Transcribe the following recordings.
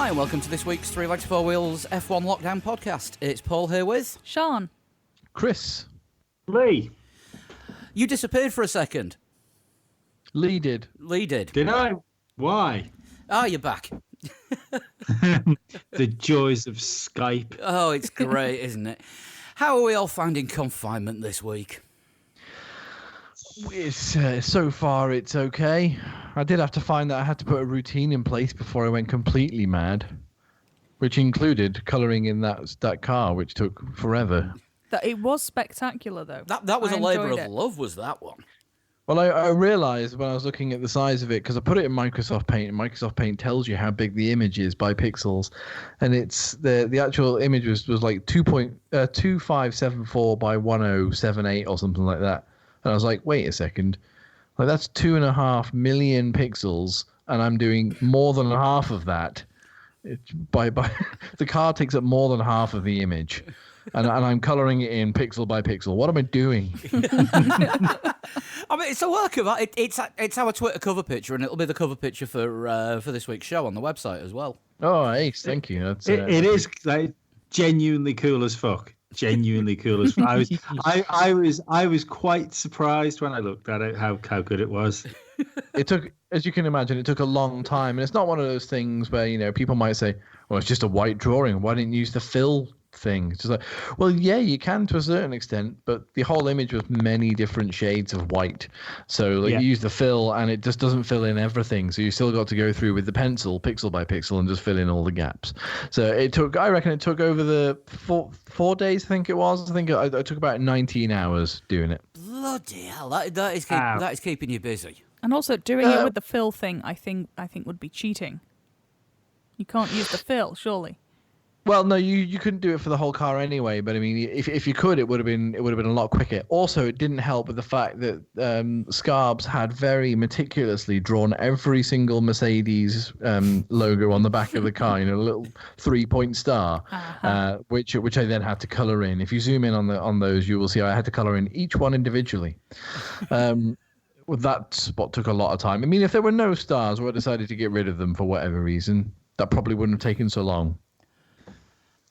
Hi, and welcome to this week's Three Legs, Four Wheels F1 Lockdown podcast. It's Paul here with... Sean. Chris. Lee. You disappeared for a second. Lee did. Did I? Why? You're back. The joys of Skype. Oh, it's great, isn't it? How are we all finding confinement this week? It's so far it's okay. I did have to find that I had to put a routine in place before I went completely mad, which included colouring in that car, which took forever. It was spectacular, though. That was a labour of it. love, was that one? Well, I realised when I was looking at the size of it, because I put it in Microsoft Paint, and Microsoft Paint tells you how big the image is by pixels, and it's the actual image was like 2574 by 1078 or something like that. And I was like, wait a second, like that's 2.5 million pixels, and I'm doing more than half of that. By the car takes up more than half of the image, and I'm colouring it in pixel by pixel. What am I doing? I mean, it's a work of art. It's our Twitter cover picture, and it'll be the cover picture for this week's show on the website as well. Oh, ace! Thank you. That's, it is like genuinely cool as fuck. Genuinely cool as fuck. I was quite surprised when I looked at it how good it was. It took, as you can imagine, it took a long time, and it's not one of those things where people might say, "Well, it's just a white drawing. Why didn't you use the fill thing?" It's just like, well, yeah, you can to a certain extent, but the whole image was many different shades of white. So you use the fill, and it just doesn't fill in everything. So you still got to go through with the pencil, pixel by pixel, and just fill in all the gaps. So I reckon it took over the 4 days. I think it was. I took about 19 hours doing it. Bloody hell! That is keeping you busy. And also, doing it with the fill thing, I think would be cheating. You can't use the fill, surely. Well, no, you couldn't do it for the whole car anyway. But I mean, if you could, it would have been a lot quicker. Also, it didn't help with the fact that Scarbs had very meticulously drawn every single Mercedes logo on the back of the car, a little 3-point star, which I then had to colour in. If you zoom in on those, you will see I had to colour in each one individually. Well, that's what took a lot of time. I mean, if there were no stars, or I decided to get rid of them for whatever reason, that probably wouldn't have taken so long.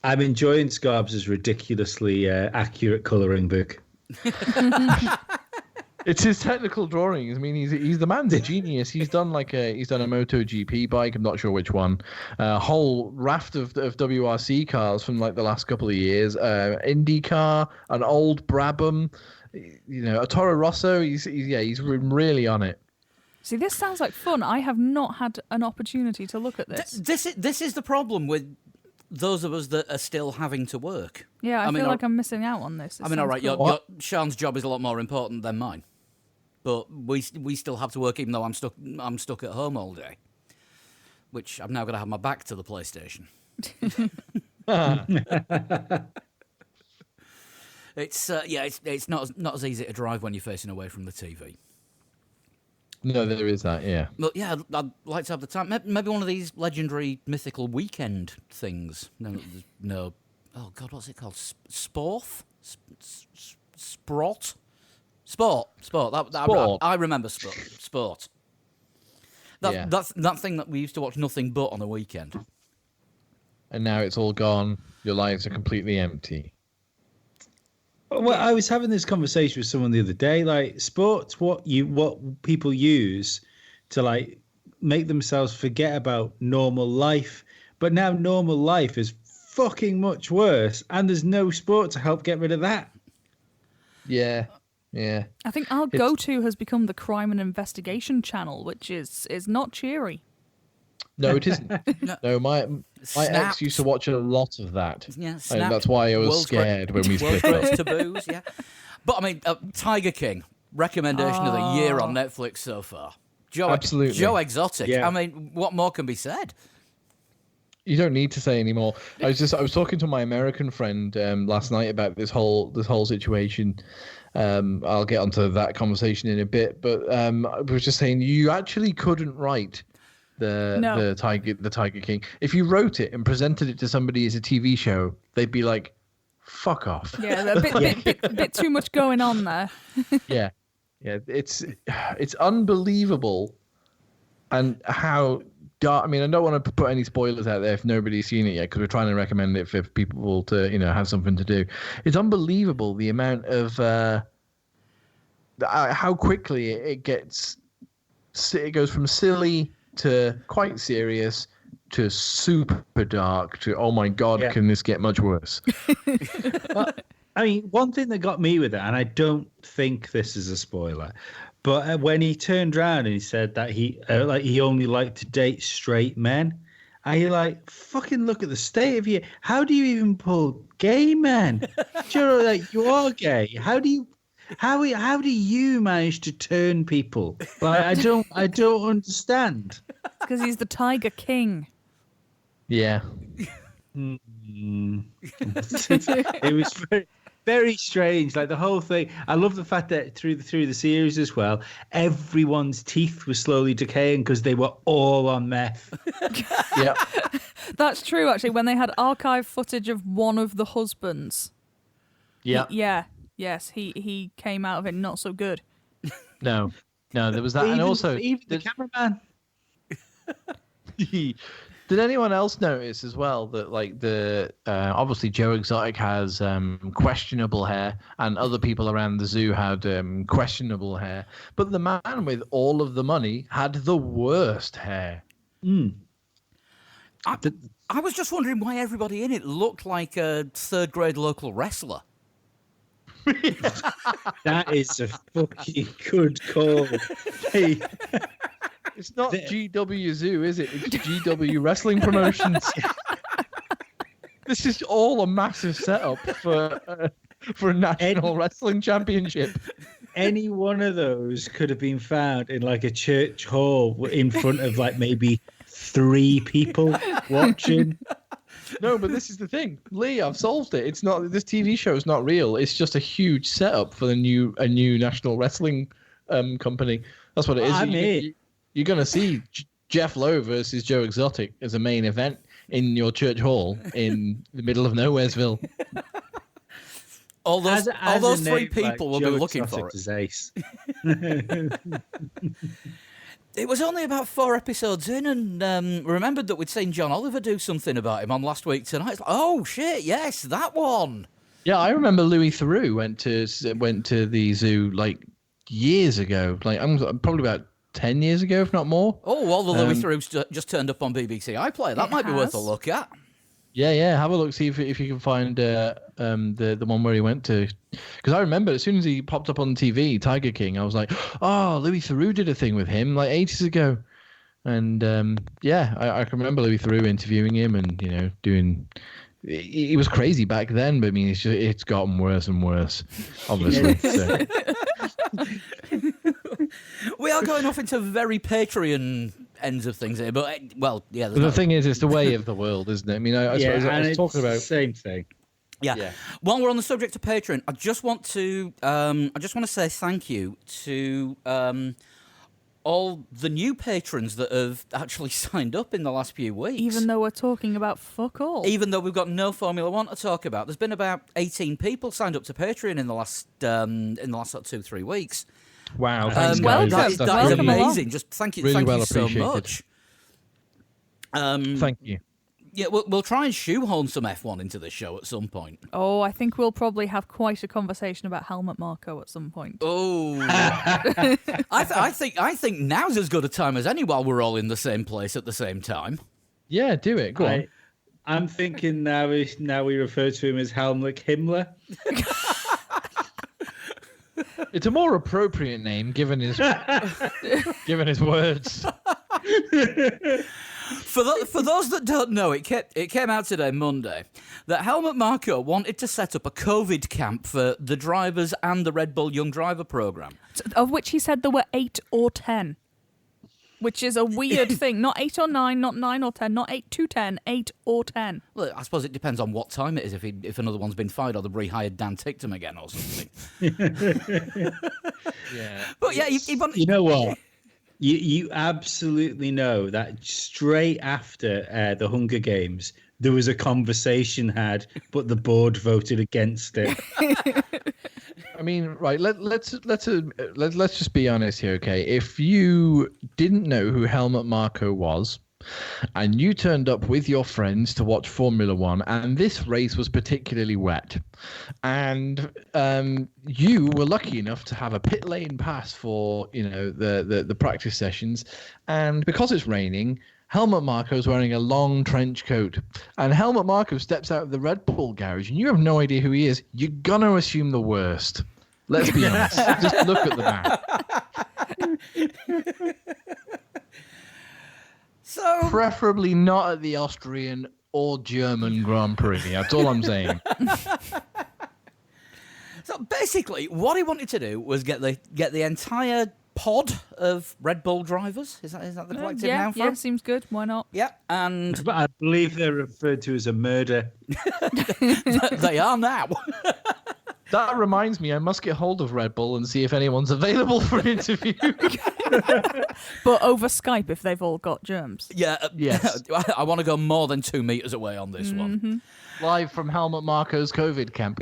I'm enjoying Scarbs' ridiculously accurate colouring book. It's his technical drawings. I mean, he's the man's a genius. He's done a MotoGP bike. I'm not sure which one. A whole raft of WRC cars from the last couple of years. IndyCar, an old Brabham, a Toro Rosso. He's really on it. See, this sounds like fun. I have not had an opportunity to look at this. This is the problem with those of us that are still having to work. Yeah, I feel like I'm missing out on this. I mean, all right, your Sean's job is a lot more important than mine, but we still have to work even though I'm stuck at home all day, which I'm now going to have my back to the PlayStation. It's not as easy to drive when you're facing away from the TV. No, there is that, yeah. But yeah, I'd like to have the time. Maybe one of these legendary mythical weekend things. No. Oh God, what's it called? Sporth? Sprot? Sport. Sport. I remember sport. That's that thing that we used to watch nothing but on a weekend. And now it's all gone. Your lives are completely empty. Well, I was having this conversation with someone the other day. Like, sports, what people use to make themselves forget about normal life, but now normal life is fucking much worse, and there's no sport to help get rid of that. Yeah. I think our go-to has become the crime and investigation channel, which is not cheery. No, it isn't. No, my ex used to watch a lot of that. Yeah, and that's why I was scared when we split up. Taboos, yeah. But I mean, Tiger King, recommendation of the year on Netflix so far. Absolutely. Joe Exotic. Yeah. I mean, what more can be said? You don't need to say any more. I was talking to my American friend last night about this whole situation. I'll get onto that conversation in a bit, but I was just saying you actually couldn't write the Tiger King. If you wrote it and presented it to somebody as a TV show, they'd be like, "Fuck off." Yeah, a bit too much going on there. Yeah, it's unbelievable, and how dark. I mean, I don't want to put any spoilers out there if nobody's seen it yet, because we're trying to recommend it for people to, have something to do. It's unbelievable the amount of how quickly it gets. It goes from silly to quite serious to super dark to, oh my God, can this get much worse? Well, I mean, one thing that got me with it, and I don't think this is a spoiler, but when he turned around and he said that he only liked to date straight men, I like, fucking look at the state of you. How do you even pull gay men? Do you know, like, you are gay. How do you manage to turn people? Like, I don't understand. Because he's the Tiger King. Yeah. It was very, very strange. Like the whole thing. I love the fact that through the series as well, everyone's teeth were slowly decaying because they were all on meth. Yeah. That's true, actually. When they had archive footage of one of the husbands. Yeah. Yes, he came out of it not so good. No, there was that, and also even the cameraman. Did anyone else notice as well that, like, the obviously Joe Exotic has questionable hair, and other people around the zoo had questionable hair, but the man with all of the money had the worst hair. I was just wondering why everybody in it looked like a third-grade local wrestler. That is a fucking good call. Hey. It's not GW Zoo, is it? It's GW Wrestling Promotions. This is all a massive setup for a national wrestling championship. Any one of those could have been found in like a church hall in front of like maybe 3 people watching. No, but this is the thing, Lee. I've solved it. It's not. This TV show is not real. It's just a huge setup for a new national wrestling company. That's what it is. You're going to see Jeff Lowe versus Joe Exotic as a main event in your church hall in the middle of Nowheresville. All those 3 people will be looking for it. Ace. It was only about 4 episodes in, and remembered that we'd seen John Oliver do something about him on Last Week Tonight. It's like, oh shit, yes, that one. Yeah, I remember Louis Theroux went to the zoo like years ago. Like I'm probably about 10 years ago, if not more. Oh, well, the Louis Theroux just turned up on BBC iPlayer. That might be worth a look at. Yeah. Have a look. See if you can find the one where he went to. Because I remember as soon as he popped up on TV, Tiger King, I was like, oh, Louis Theroux did a thing with him like ages ago. And I can remember Louis Theroux interviewing him and doing. He was crazy back then, but I mean, it's gotten worse and worse, obviously. So. We are going off into very Patreon ends of things here, but the thing is, it's the way of the world, isn't it? I mean, I suppose I was talking about the same thing. Yeah. While we're on the subject of Patreon, I just want to say thank you to all the new patrons that have actually signed up in the last few weeks. Even though we're talking about fuck all. Even though we've got no Formula One to talk about, there's been about 18 people signed up to Patreon in the last sort of 2-3 weeks. Wow! Thanks, welcome. guys. That is amazing. Just thank you, really thank well you so appreciated. much. Thank you. Yeah, we'll try and shoehorn some F1 into the show at some point. Oh, I think we'll probably have quite a conversation about Helmut Marko at some point. Oh, I think now's as good a time as any while we're all in the same place at the same time. Yeah, do it. Go on. I'm thinking now we refer to him as Helmut Himmler. It's a more appropriate name given his words. For those that don't know, it came out today, Monday, that Helmut Marko wanted to set up a COVID camp for the drivers and the Red Bull Young Driver program. Of which he said there were 8 or 10. Which is a weird thing. Not 8 or 9, not 9 or 10, not 8 to 10, 8 or 10. Well, I suppose it depends on what time it is, if another one's been fired or they've rehired Dan Ticktum again or something. Yeah. But yeah, you know what? You absolutely know that straight after the Hunger Games, there was a conversation had, but the board voted against it. I mean, right? Let's just be honest here, okay? If you didn't know who Helmut Marko was, and you turned up with your friends to watch Formula One, and this race was particularly wet, and you were lucky enough to have a pit lane pass for the practice sessions, and because it's raining, Helmut Marko's wearing a long trench coat, and Helmut Marko steps out of the Red Bull garage, and you have no idea who he is. You're gonna assume the worst. Let's be honest. Just look at the man. So Preferably not at the Austrian or German Grand Prix. That's all I'm saying. So basically, what he wanted to do was get the entire pod of Red Bull drivers. Is that the collective noun for yeah, them? seems good. Why not? Yeah, and But I believe they're referred to as a murder. they are now. That reminds me, I must get hold of Red Bull and see if anyone's available for an interview. But over Skype if they've all got germs. Yeah, Yes. I want to go more than 2 meters away on this one. Live from Helmut Marko's COVID camp.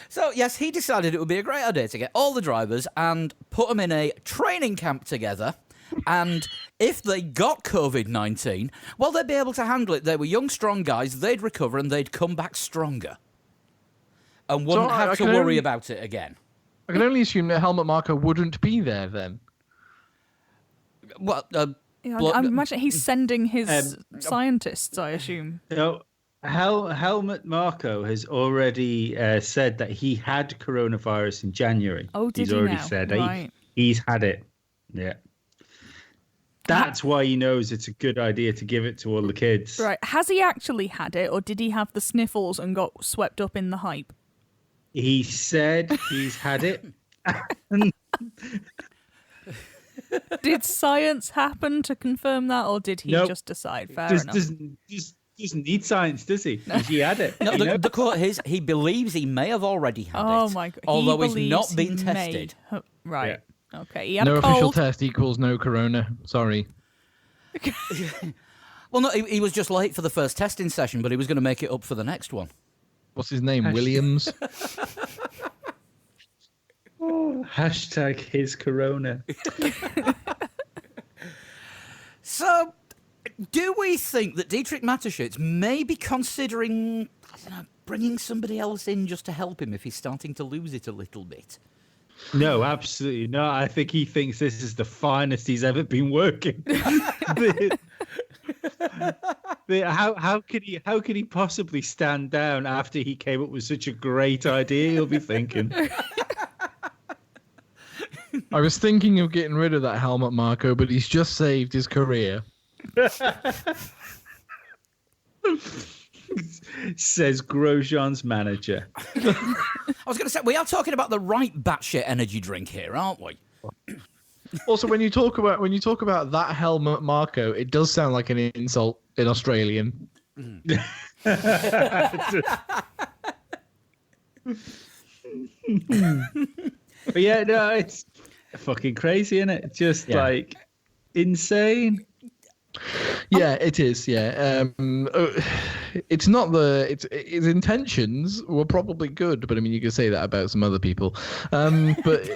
So, yes, he decided it would be a great idea to get all the drivers and put them in a training camp together. And if they got COVID-19, well, they'd be able to handle it. They were young, strong guys. They'd recover and they'd come back stronger. And wouldn't I have to can worry only- about it again. I can only assume that Helmut Marko wouldn't be there then. Well, Yeah, Blo- I imagine he's sending his scientists, I assume. Helmut Marko has already said that he had coronavirus in January. Oh, did He's he already now? said that Right. he's had it. Yeah. That's why he knows it's a good idea to give it to all the kids. Right. Has he actually had it, or did he have the sniffles and got swept up in the hype? He said he's had it. Did science happen to confirm that, or did he Nope. just decide? Fair Just enough. doesn't need science, does he? He had it. no, you know? the quote is he believes he may have already had Oh it. my god! Although he he's not been believes he tested. may. Right. Okay. He had No a official cold. test equals no corona. Sorry. Well, no, he was just late for the first testing session, but he was going to make it up for the next one. What's his name? Williams? Hashtag his corona. So, do we think that Dietrich Mateschitz may be considering, I don't know, bringing somebody else in just to help him if he's starting to lose it a little bit? No, absolutely not. I think he thinks this is the finest he's ever been working. How could he possibly stand down after he came up with such a great idea? He'll be thinking. I was thinking of getting rid of that Helmut Marko, but he's just saved his career. Says Grosjean's manager. I was going to say, we are talking about the right batshit energy drink here, aren't we? Also, when you talk about that Helmut Marko, it does sound like an insult in Australian. But yeah, no, it's fucking crazy, isn't it? Just like insane. Yeah, it is. Yeah, it's not his intentions were probably good, but I mean, you could say that about some other people. But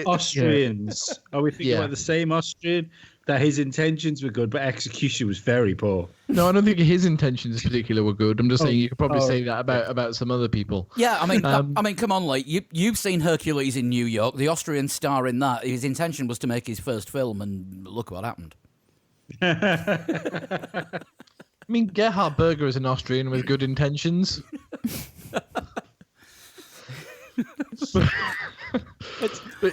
Austrians. Are we thinking Yeah. about the same Austrian? That his intentions were good, but execution was very poor. No, I don't think his intentions in particular were good. I'm just saying you could probably say that about some other people. Yeah, I mean, come on, like you've seen Hercules in New York. The Austrian star in that, his intention was to make his first film, and look what happened. I mean, Gerhard Berger is an Austrian with good intentions.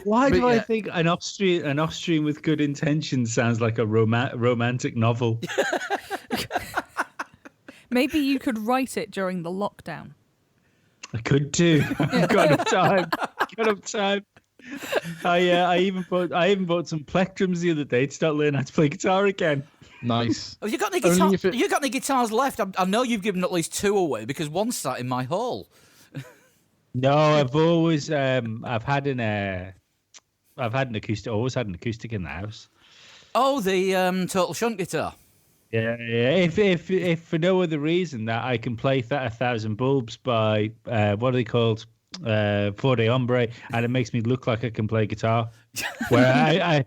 Why do I yeah. think an Austrian with good intentions sounds like a romantic novel? Maybe you could write it during the lockdown. I could do. I've got enough time. I even bought some plectrums the other day to start learning how to play guitar again. Nice. Have you got any Only guitar- if it- You got any guitars left? I know you've given at least 2 away because one sat in my hall. No, I've always I've had an acoustic. Always had an acoustic in the house. Oh, the Total Shunt guitar. Yeah. If for no other reason that I can play 1,000 Bulbs by what are they called? Four de Hombre, and it makes me look like I can play guitar. Where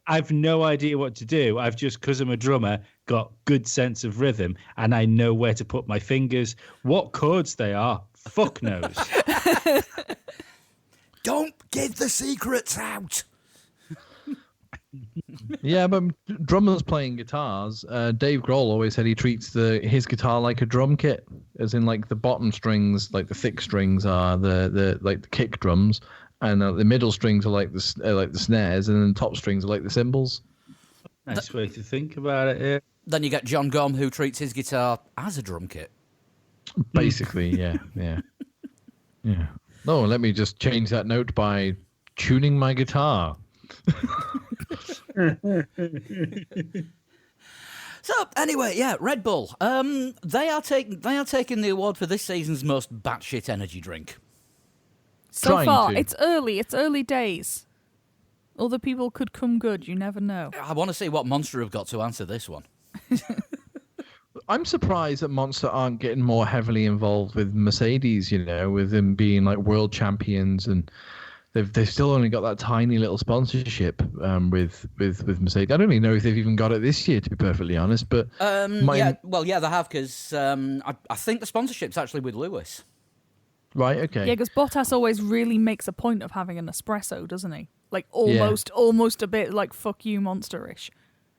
I've no idea what to do. I've just, because I'm a drummer, got good sense of rhythm, and I know where to put my fingers. What chords they are, fuck knows. Don't give the secrets out. Yeah, but drummers playing guitars, Dave Grohl always said he treats his guitar like a drum kit, as in like the bottom strings, like the thick strings are the like the kick drums, and the middle strings are like the snares, and then the top strings are like the cymbals. Nice way to think about it. Yeah. Then you get John Gom, who treats his guitar as a drum kit. Basically, yeah. No, let me just change that note by tuning my guitar. So anyway, yeah, Red Bull. They are taking the award for this season's most batshit energy drink. So Trying far, to. it's early days. Other people could come good, you never know. I want to see what Monster have got to answer this one. I'm surprised that Monster aren't getting more heavily involved with Mercedes, with them being like world champions, and they've still only got that tiny little sponsorship with Mercedes. I don't even know if they've even got it this year, to be perfectly honest. But Yeah, they have, because I think the sponsorship's actually with Lewis. right, okay, Yeah, because Bottas always really makes a point of having an espresso, doesn't he? Like almost a bit like fuck you Monster-ish.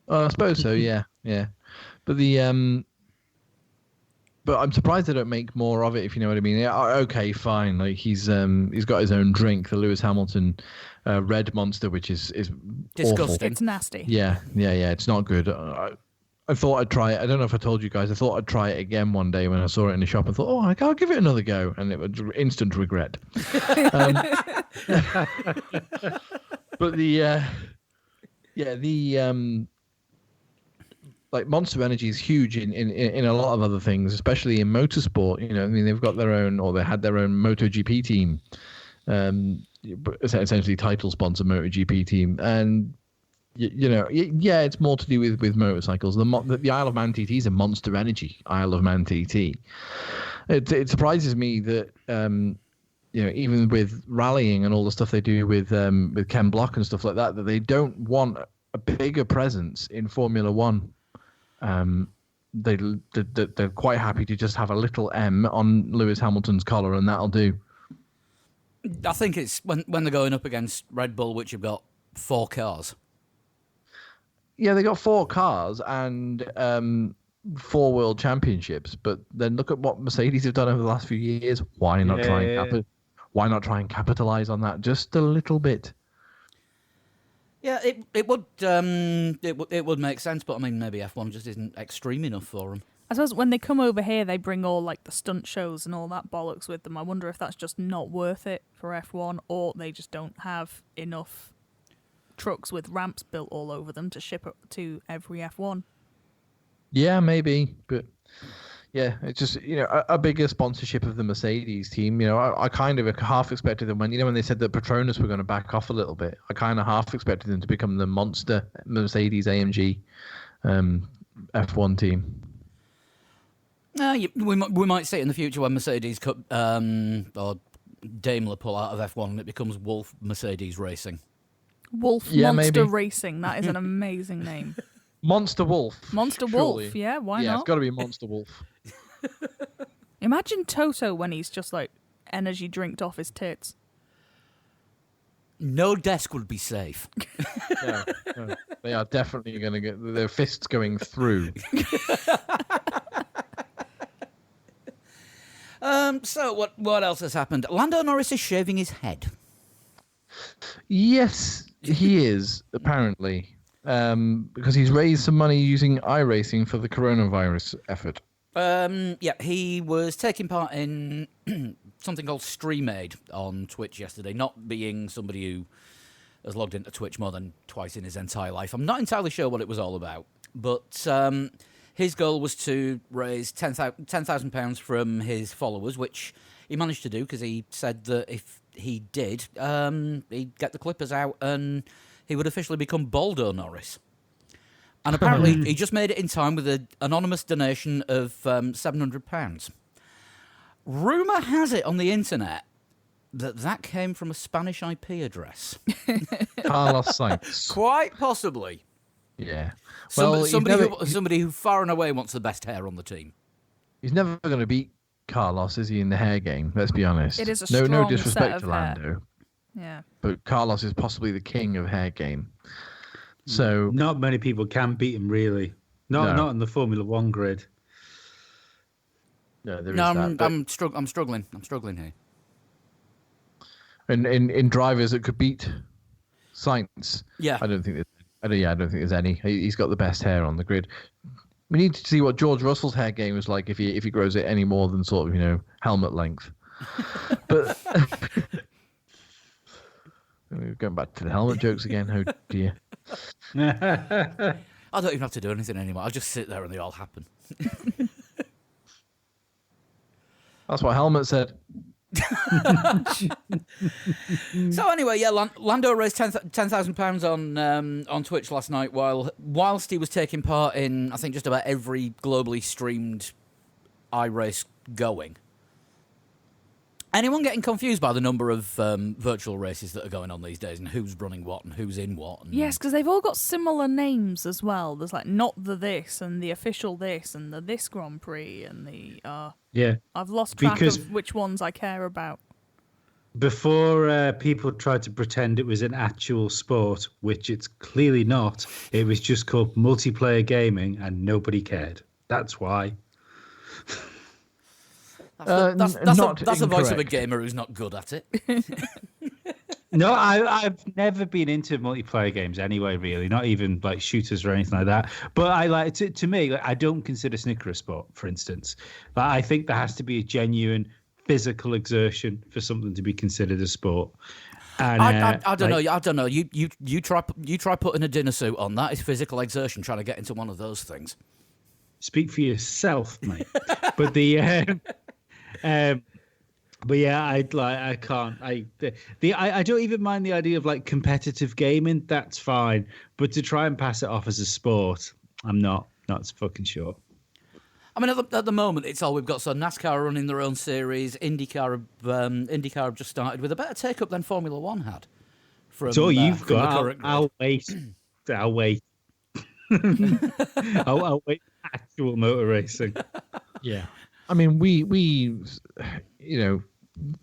I suppose so. Yeah. But but I'm surprised they don't make more of it, if you know what I mean. Yeah, okay, fine. Like he's got his own drink, the Lewis Hamilton Red Monster, which is Disgusting. awful. It's nasty. Yeah. It's not good. I thought I'd try it. I don't know if I told you guys. I thought I'd try it again one day when I saw it in the shop. I thought, I'll give it another go, and it was instant regret. But like Monster Energy is huge in a lot of other things, especially in motorsport. I mean, they've got their own, or they had their own MotoGP team, essentially title sponsor MotoGP team, and it's more to do with motorcycles. The Isle of Man TT is a Monster Energy Isle of Man TT. It surprises me that even with rallying and all the stuff they do with Ken Block and stuff like that, that they don't want a bigger presence in Formula One. They're quite happy to just have a little M on Lewis Hamilton's collar, and that'll do. I think it's when they're going up against Red Bull, which have got 4 cars. Yeah, they got 4 cars and 4 world championships, but then look at what Mercedes have done over the last few years. Why not try and capitalize on that just a little bit? Yeah, it would make sense, but I mean, maybe F1 just isn't extreme enough for them. I suppose when they come over here, they bring all like the stunt shows and all that bollocks with them. I wonder if that's just not worth it for F1, or they just don't have enough trucks with ramps built all over them to ship it to every F1. Yeah, maybe, but yeah, it's just a bigger sponsorship of the Mercedes team. I kind of half expected them when they said that Petronas were going to back off a little bit. I kind of half expected them to become the monster Mercedes AMG F1 team. We might see it in the future when Mercedes or Daimler pull out of F1 and it becomes Wolf Mercedes Racing. Wolf Monster Racing. That is an amazing name. Monster Wolf. Monster surely. Wolf, yeah, why Yeah, not? it's got to be Monster Wolf. Imagine Toto when he's just like energy drinked off his tits. No desk would be safe. No. They are definitely going to get their fists going through. So what else has happened? Lando Norris is shaving his head. Yes, he is, apparently. Because he's raised some money using iRacing for the coronavirus effort. Yeah, he was taking part in something called StreamAid on Twitch yesterday, not being somebody who has logged into Twitch more than twice in his entire life. I'm not entirely sure what it was all about, but his goal was to raise £10,000 from his followers, which he managed to do because he said that if he did, he'd get the clippers out and he would officially become Baldo Norris. And apparently he just made it in time with an anonymous donation of £700. Rumour has it on the internet that came from a Spanish IP address. Carlos Sainz. Quite possibly. Yeah. Somebody who far and away wants the best hair on the team. He's never going to beat Carlos, is he, in the hair game? Let's be honest. It is a no strong disrespect set of to Lando, Yeah. but Carlos is possibly the king of hair game. So Not many people can beat him, really. Not in the Formula One grid. no, there is No, that. But I'm struggling. I'm struggling here. in drivers that could beat Sainz, Yeah. I don't think there's any. He's got the best hair on the grid. We need to see what George Russell's hair game is like if he grows it any more than sort of helmet length. But we're going back to the helmet jokes again. Oh dear. I don't even have to do anything anymore. I'll just sit there and they all happen. That's what Helmet said. So anyway, yeah, Lando raised £10,000 on Twitch last night whilst he was taking part in, I think, just about every globally streamed iRace going. Anyone getting confused by the number of virtual races that are going on these days and who's running what and who's in what? And... Yes, because they've all got similar names as well. There's like not the this and the official this and the this Grand Prix and the Yeah. I've lost track Because- of which ones I care about. Before people tried to pretend it was an actual sport, which it's clearly not, it was just called multiplayer gaming and nobody cared. That's why. That's not the voice of a incorrect. gamer who's not good at it. No, I've never been into multiplayer games anyway, really. Not even like shooters or anything like that. But I like to me, like, I don't consider snooker a sport, for instance. But I think there has to be a genuine physical exertion for something to be considered a sport. And I don't know. I don't know. You try putting a dinner suit on. That is physical exertion. Trying to get into one of those things. Speak for yourself, mate. But but yeah, I can't. I don't even mind the idea of like competitive gaming. That's fine, but to try and pass it off as a sport, I'm not fucking sure. I mean, at the moment, it's all we've got. So NASCAR are running their own series. IndyCar have just started with a better take-up than Formula One had. So you've from the got. current grid. I'll wait. I'll wait. I'll wait. Actual motor racing. Yeah. I mean, we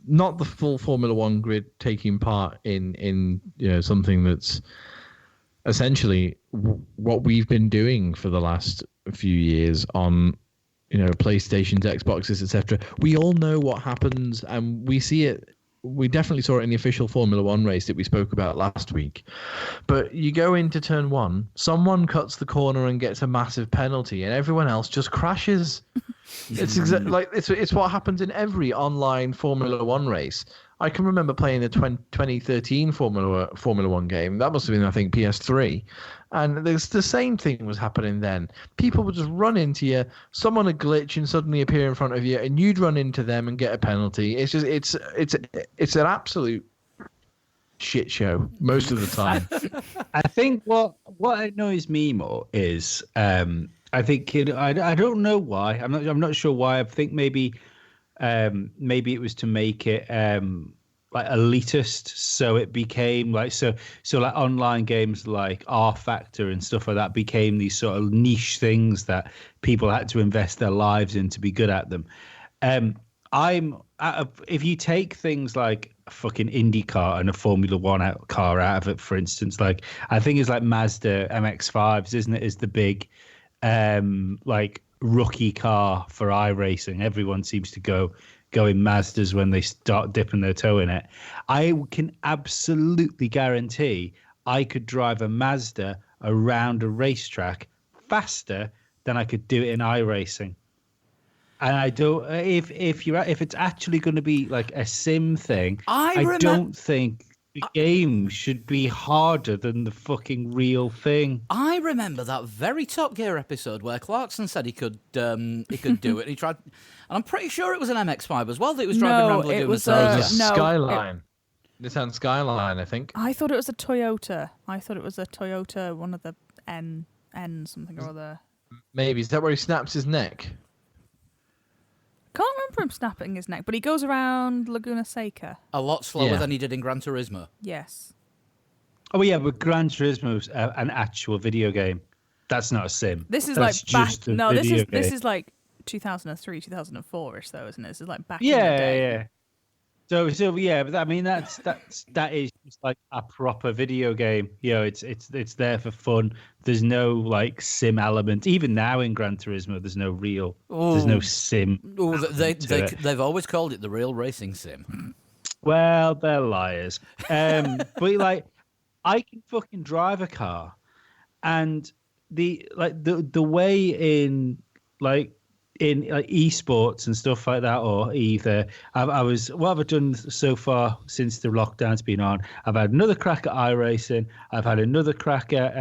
not the full Formula One grid taking part in something that's essentially what we've been doing for the last few years on PlayStations, Xboxes, etc. We all know what happens, and we see it. We definitely saw it in the official Formula One race that we spoke about last week. But you go into turn one, someone cuts the corner and gets a massive penalty, and everyone else just crashes. It's it's what happens in every online Formula One race. I can remember playing the 2013 Formula One game. That must have been, I think, PS3. And the same thing was happening then. People would just run into you, someone would glitch and suddenly appear in front of you, and you'd run into them and get a penalty. It's just it's an absolute shit show most of the time. I think what annoys me more is I think I don't know why. I'm not sure why. I think maybe it was to make it like elitist, so it became like so like online games like R Factor and stuff like that became these sort of niche things that people had to invest their lives in to be good at them. If you take things like a fucking IndyCar and a Formula One car out of it, for instance, like I think it's like Mazda MX-5s, isn't it? Is the big like rookie car for iRacing. Everyone seems to go in Mazdas when they start dipping their toe in it. I can absolutely guarantee I could drive a Mazda around a racetrack faster than I could do it in iRacing. And I don't. If it's actually going to be like a sim thing, I don't think the game should be harder than the fucking real thing. I remember that very Top Gear episode where Clarkson said he could do it. And he tried, and I'm pretty sure it was an MX-5 as well that he was driving around it doing was the no, Skyline. Nissan Skyline, I think. I thought it was a Toyota. One of the N something or other. Maybe. Is that where he snaps his neck? can't remember him snapping his neck, but he goes around Laguna Seca. A lot slower Yeah. than he did in Gran Turismo. Yes. Oh yeah, but Gran Turismo's an actual video game. That's not a sim. This is That's like back. just a No, this video is game. like 2003, 2004ish though, isn't it? This is like back. Yeah, in the day. yeah. So yeah, but I mean that is just like a proper video game. You know, it's there for fun. There's no like sim element. Even now in Gran Turismo, there's no Ooh. sim. Oh, to it. they've always called it the real racing sim. Well, they're liars. But like, I can fucking drive a car, and the way in esports and stuff like that, or either what have I done so far since the lockdown's been on? I've had another crack at iRacing. I've had another crack at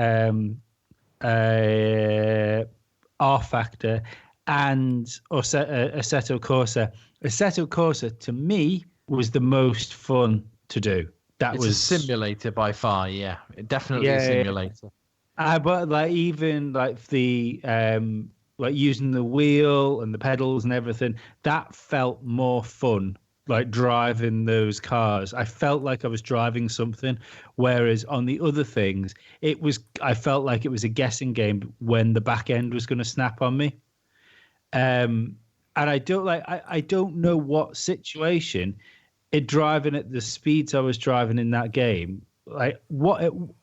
R Factor and Assetto Corsa. Assetto Corsa to me was the most fun to do. It's a simulator by far, yeah. Definitely a simulator. But like even like the like using the wheel and the pedals and everything, that felt more fun. Like driving those cars, I felt like I was driving something. Whereas on the other things, I felt like it was a guessing game when the back end was going to snap on me. And I don't know what situation driving at the speeds I was driving in that game. I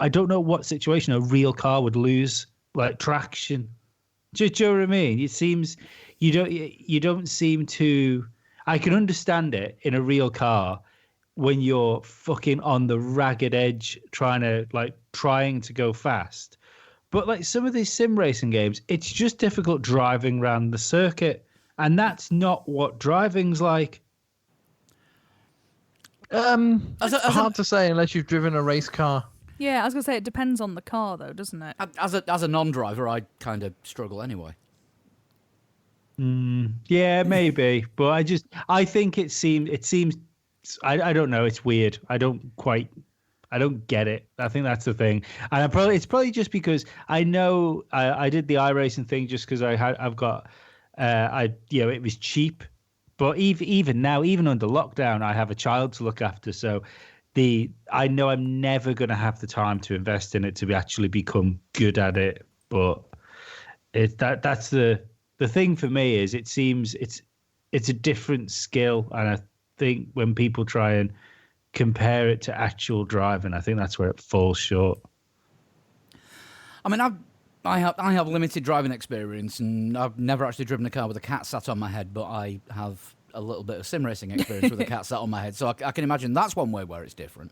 don't know what situation a real car would lose like traction. Do you know what I mean? It seems you don't seem to. I can understand it in a real car when you're fucking on the ragged edge trying to go fast. But like some of these sim racing games, it's just difficult driving around the circuit, and that's not what driving's like. Hard to say unless you've driven a race car. Yeah, I was gonna say it depends on the car though, doesn't it? As a non-driver, I kind of struggle anyway. Yeah, maybe, but I think it seems. I don't know. It's weird. I don't get it. I think that's the thing, and it's probably just because I know I did the iRacing thing just because it was cheap. But even now, even under lockdown, I have a child to look after, so I know I'm never going to have the time to invest in it to actually become good at it. But that's the thing for me is it seems it's a different skill, and I think when people try and compare it to actual driving, I think that's where it falls short. I mean, I have limited driving experience, and I've never actually driven a car with a cat sat on my head, but I have a little bit of sim racing experience with a cat sat on my head, so I can imagine that's one way where it's different.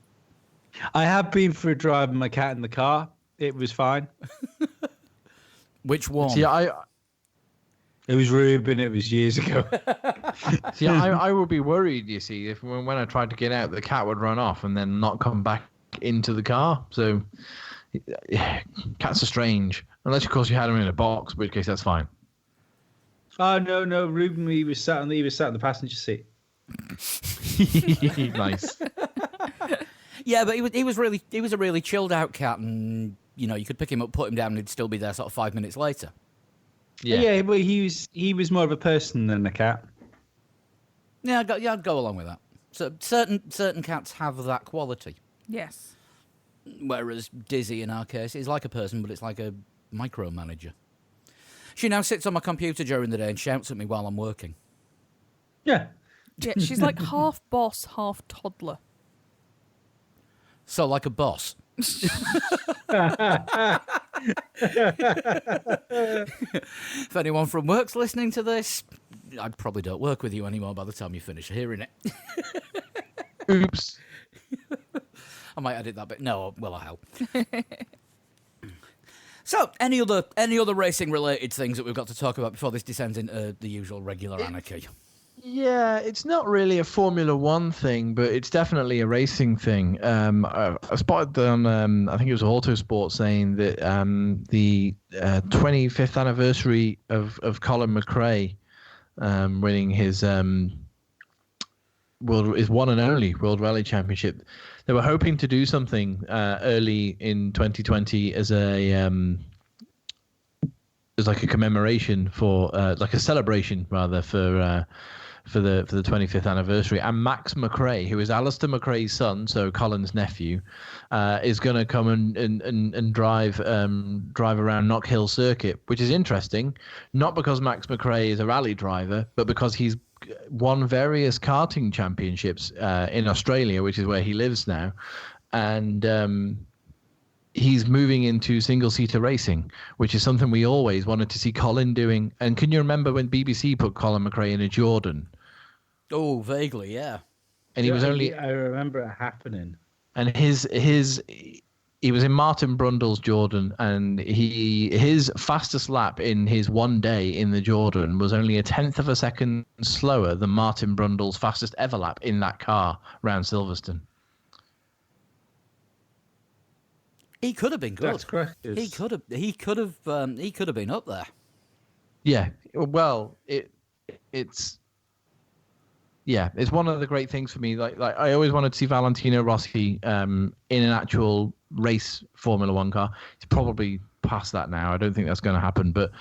I have been for a drive with my cat in the car. It was fine. Which one? See, It was Ruben. It was years ago. See, I would be worried, you see, if when I tried to get out, the cat would run off and then not come back into the car. So, cats are strange. Unless, of course, you had them in a box, in which case that's fine. Oh no, Ruben, he was sat in the passenger seat. Nice. Yeah, but he was a really chilled out cat, and you could pick him up, put him down, and he'd still be there sort of 5 minutes later. Yeah, but he was more of a person than a cat. Yeah, I'd go along with that. So certain cats have that quality, Yes. whereas Dizzy, in our case, is like a person, but it's like a micromanager. She now sits on my computer during the day and shouts at me while I'm working. Yeah. Yeah, she's like half boss, half toddler. So like a boss. If anyone from work's listening to this, I probably don't work with you anymore by the time you finish hearing it. Oops. I might edit that bit. No, well, I will. So, any other racing related things that we've got to talk about before this descends into the usual regular anarchy? Yeah, it's not really a Formula One thing, but it's definitely a racing thing. I spotted them, I think it was Autosport, saying that the 25th anniversary of Colin McRae winning his his one and only World Rally Championship. They were hoping to do something early in 2020 as like a commemoration for like a celebration rather for for the 25th anniversary. And Max McRae, who is Alistair McRae's son, so Colin's nephew, is going to come and drive around Knock Hill Circuit, which is interesting, not because Max McRae is a rally driver, but because he's won various karting championships in Australia, which is where he lives now, and he's moving into single-seater racing, which is something we always wanted to see Colin doing. And can you remember when BBC put Colin McRae in a Jordan? Oh, vaguely, yeah. And he was only... I remember it happening. And he was in Martin Brundle's Jordan, and his fastest lap in his one day in the Jordan was only a tenth of a second slower than Martin Brundle's fastest ever lap in that car round Silverstone. He could have been good. That's correct. He could have been up there. Yeah, well, it's one of the great things for me. Like I always wanted to see Valentino Rossi in an actual race Formula One car. He's probably past that now. I don't think that's going to happen. But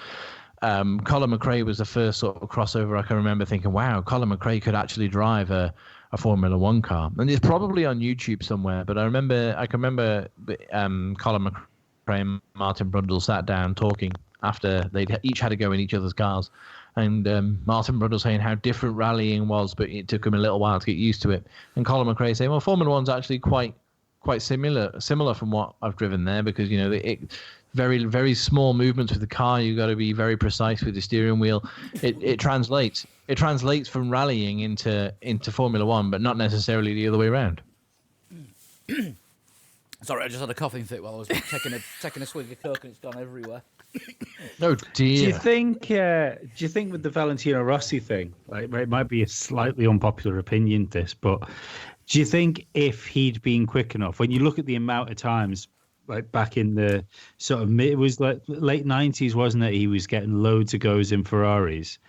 Colin McRae was the first sort of crossover I can remember thinking, wow, Colin McRae could actually drive a Formula One car. And it's probably on YouTube somewhere. But I can remember Colin McRae and Martin Brundle sat down talking after they'd each had to go in each other's cars. And Martin Brundle saying how different rallying was, but it took him a little while to get used to it. And Colin McRae saying, well, Formula One's actually quite similar from what I've driven there, because, you know, very, very small movements with the car. You've got to be very precise with the steering wheel. It translates. It translates from rallying into Formula One, but not necessarily the other way around. Sorry, I just had a coughing fit while I was taking a swig of Coke, and it's gone everywhere. Oh dear. Do you think with the Valentino Rossi thing, like, it might be a slightly unpopular opinion, this, but do you think if he'd been quick enough, when you look at the amount of times, like back in the sort of it was like late 90s, wasn't it? He was getting loads of goes in Ferraris.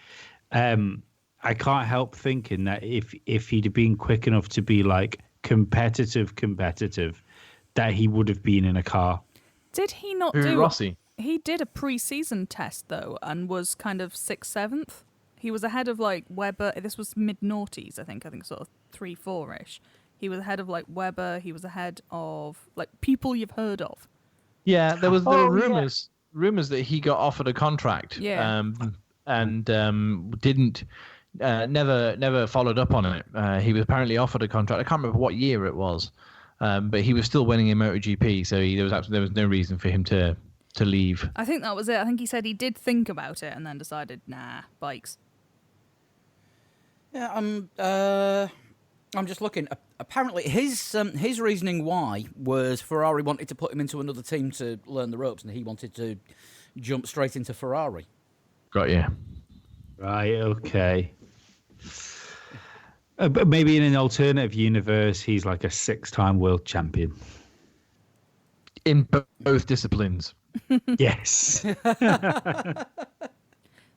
I can't help thinking that if he'd been quick enough to be like competitive, that he would have been in a car. Did he not Who, do Rossi? He did a pre-season test though, and was kind of 6th, 7th. He was ahead of like Webber. This was mid-noughties, I think sort of 3-4ish. He was ahead of like Webber. He was ahead of like people you've heard of. Yeah, there were rumors that he got offered a contract. Yeah. And didn't. Never followed up on it. He was apparently offered a contract. I can't remember what year it was, but he was still winning in MotoGP, so there was no reason for him to leave. I think that was it. I think he said he did think about it and then decided, nah, bikes. Yeah, I'm just looking. Apparently, his reasoning why was Ferrari wanted to put him into another team to learn the ropes, and he wanted to jump straight into Ferrari. Got you. Right. Okay. But maybe in an alternative universe, he's like a 6-time world champion. In both disciplines. Yes.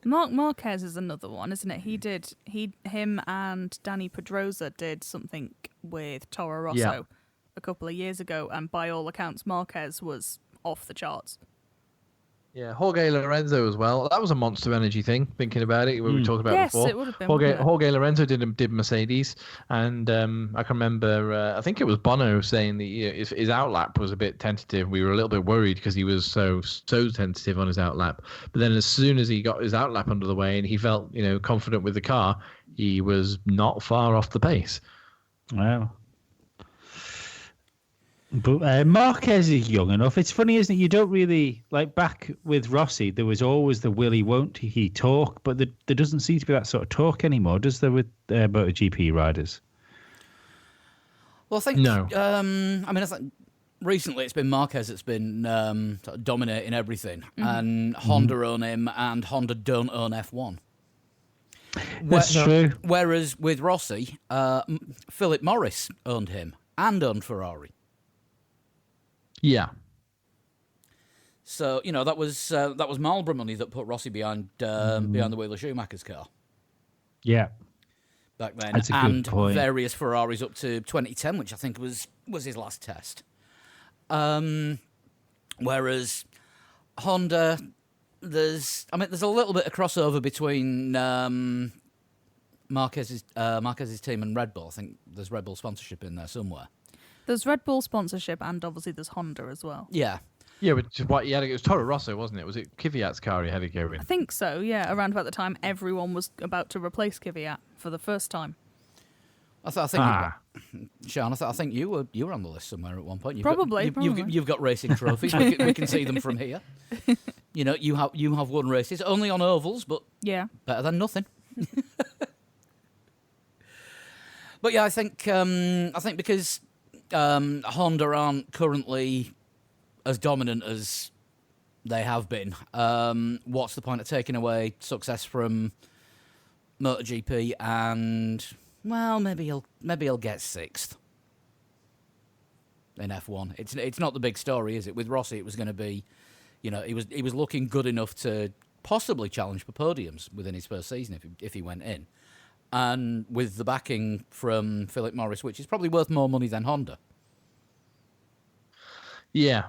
Marc Marquez is another one, isn't it? Him and Danny Pedrosa did something with Toro Rosso a couple of years ago, and by all accounts, Marquez was off the charts. Yeah, Jorge Lorenzo as well. That was a Monster Energy thing, thinking about it, we talked about before. Yes, it would have been. Jorge Lorenzo did Mercedes, and I can remember, I think it was Bono saying that his outlap was a bit tentative. We were a little bit worried because he was so tentative on his outlap. But then as soon as he got his outlap under the way and he felt, confident with the car, he was not far off the pace. Wow. But Marquez is young enough. It's funny, isn't it? You don't really, like back with Rossi, there was always the will he, won't he talk, but there doesn't seem to be that sort of talk anymore, does there, with MotoGP riders? Well, I think no. I think recently it's been Marquez that's been sort of dominating everything, and Honda own him, and Honda don't own F1. That's true. Whereas with Rossi, Philip Morris owned him and owned Ferrari. Yeah. So that was Marlboro money that put Rossi behind the wheel of Schumacher's car. Yeah. Back then, That's a good and point. various Ferraris up to 2010, which I think was his last test. Whereas Honda, there's a little bit of crossover between Marquez's team and Red Bull. I think there's Red Bull sponsorship in there somewhere. There's Red Bull sponsorship, and obviously there's Honda as well. Yeah. Yeah, which is what he had. It was Toro Rosso, wasn't it? Was it Kvyat's car he had to go in? I think so, yeah. Around about the time everyone was about to replace Kvyat for the first time. I think, Sean, I think you were on the list somewhere at one point. Probably. You've got racing trophies. we can see them from here. You know, you have won races only on ovals, but Yeah. better than nothing. But yeah, I think because Honda aren't currently as dominant as they have been, what's the point of taking away success from MotoGP? And well, maybe he'll get sixth in F1. It's not the big story, is it? With Rossi, it was going to be, you know, he was looking good enough to possibly challenge for podiums within his first season if he went in, and with the backing from Philip Morris, which is probably worth more money than Honda. Yeah.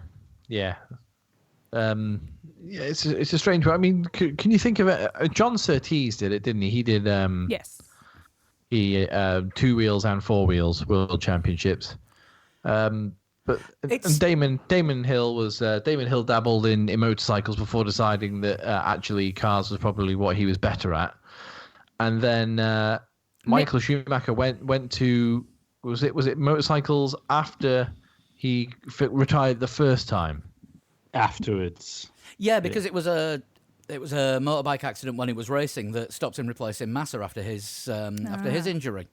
Yeah, it's a strange one. I mean, can you think of it? John Surtees did it, didn't he? He did. Yes. He 2 wheels and 4 wheels world championships. And Damon Hill was Damon Hill dabbled in motorcycles before deciding that actually cars was probably what he was better at. And then Michael Schumacher went to was it motorcycles after he retired the first time. Afterwards. Yeah, because it was a motorbike accident when he was racing that stopped him replacing Massa after his injury.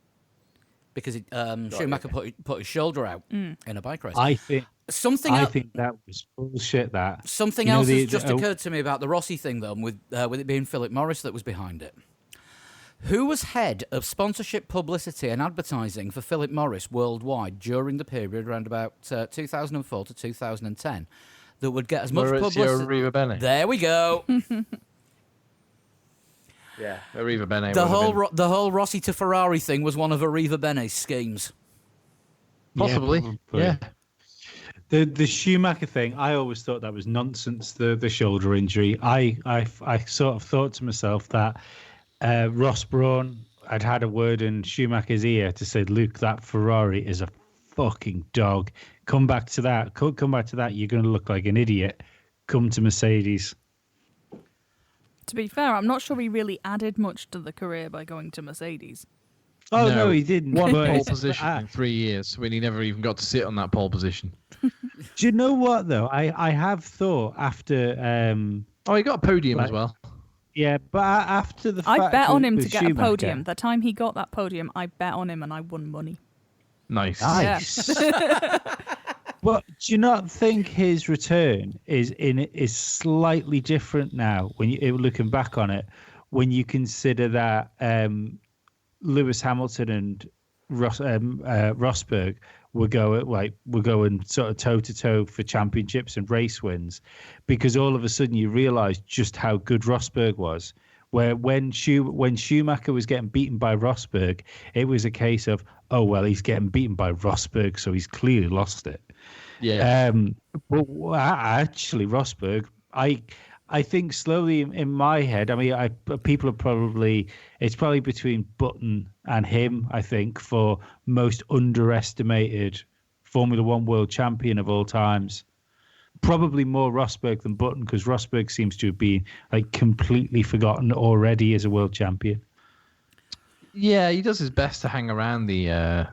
Because Schumacher put his shoulder out in a bike race. I think that was bullshit. Something else has just occurred to me about the Rossi thing, though, with it being Philip Morris that was behind it. Who was head of sponsorship, publicity and advertising for Philip Morris worldwide during the period around about 2004 to 2010 that would get as much publicity? Arriva Bene. There we go. Yeah, Arriva Bene. The whole Rossi to Ferrari thing was one of Arriva Bene's schemes. Possibly. Yeah. The Schumacher thing, I always thought that was nonsense. The shoulder injury. I sort of thought to myself that Ross Brawn had a word in Schumacher's ear to say, "Luke, that Ferrari is a fucking dog. Come back to that. Come back to that. You're going to look like an idiot. Come to Mercedes." To be fair, I'm not sure he really added much to the career by going to Mercedes. Oh, no he didn't. One pole position in 3 years when he never even got to sit on that pole position. Do you know what, though? I have thought after... he got a podium as well. Yeah, but after the fact... I bet on him to with get Schumacher, a podium. The time he got that podium, I bet on him and I won money. Nice. But do you not think his return is slightly different now when you looking back on it, when you consider that Lewis Hamilton and Rosberg were going sort of toe to toe for championships and race wins, because all of a sudden you realise just how good Rosberg was. Where when Schumacher was getting beaten by Rosberg, it was a case of, oh well, he's getting beaten by Rosberg, so he's clearly lost it. Yeah. But actually, Rosberg, I think slowly in my head. I mean, people are it's probably between Button and him. I think for most underestimated Formula One world champion of all times. Probably more Rosberg than Button, because Rosberg seems to have been completely forgotten already as a world champion. Yeah, he does his best to hang around the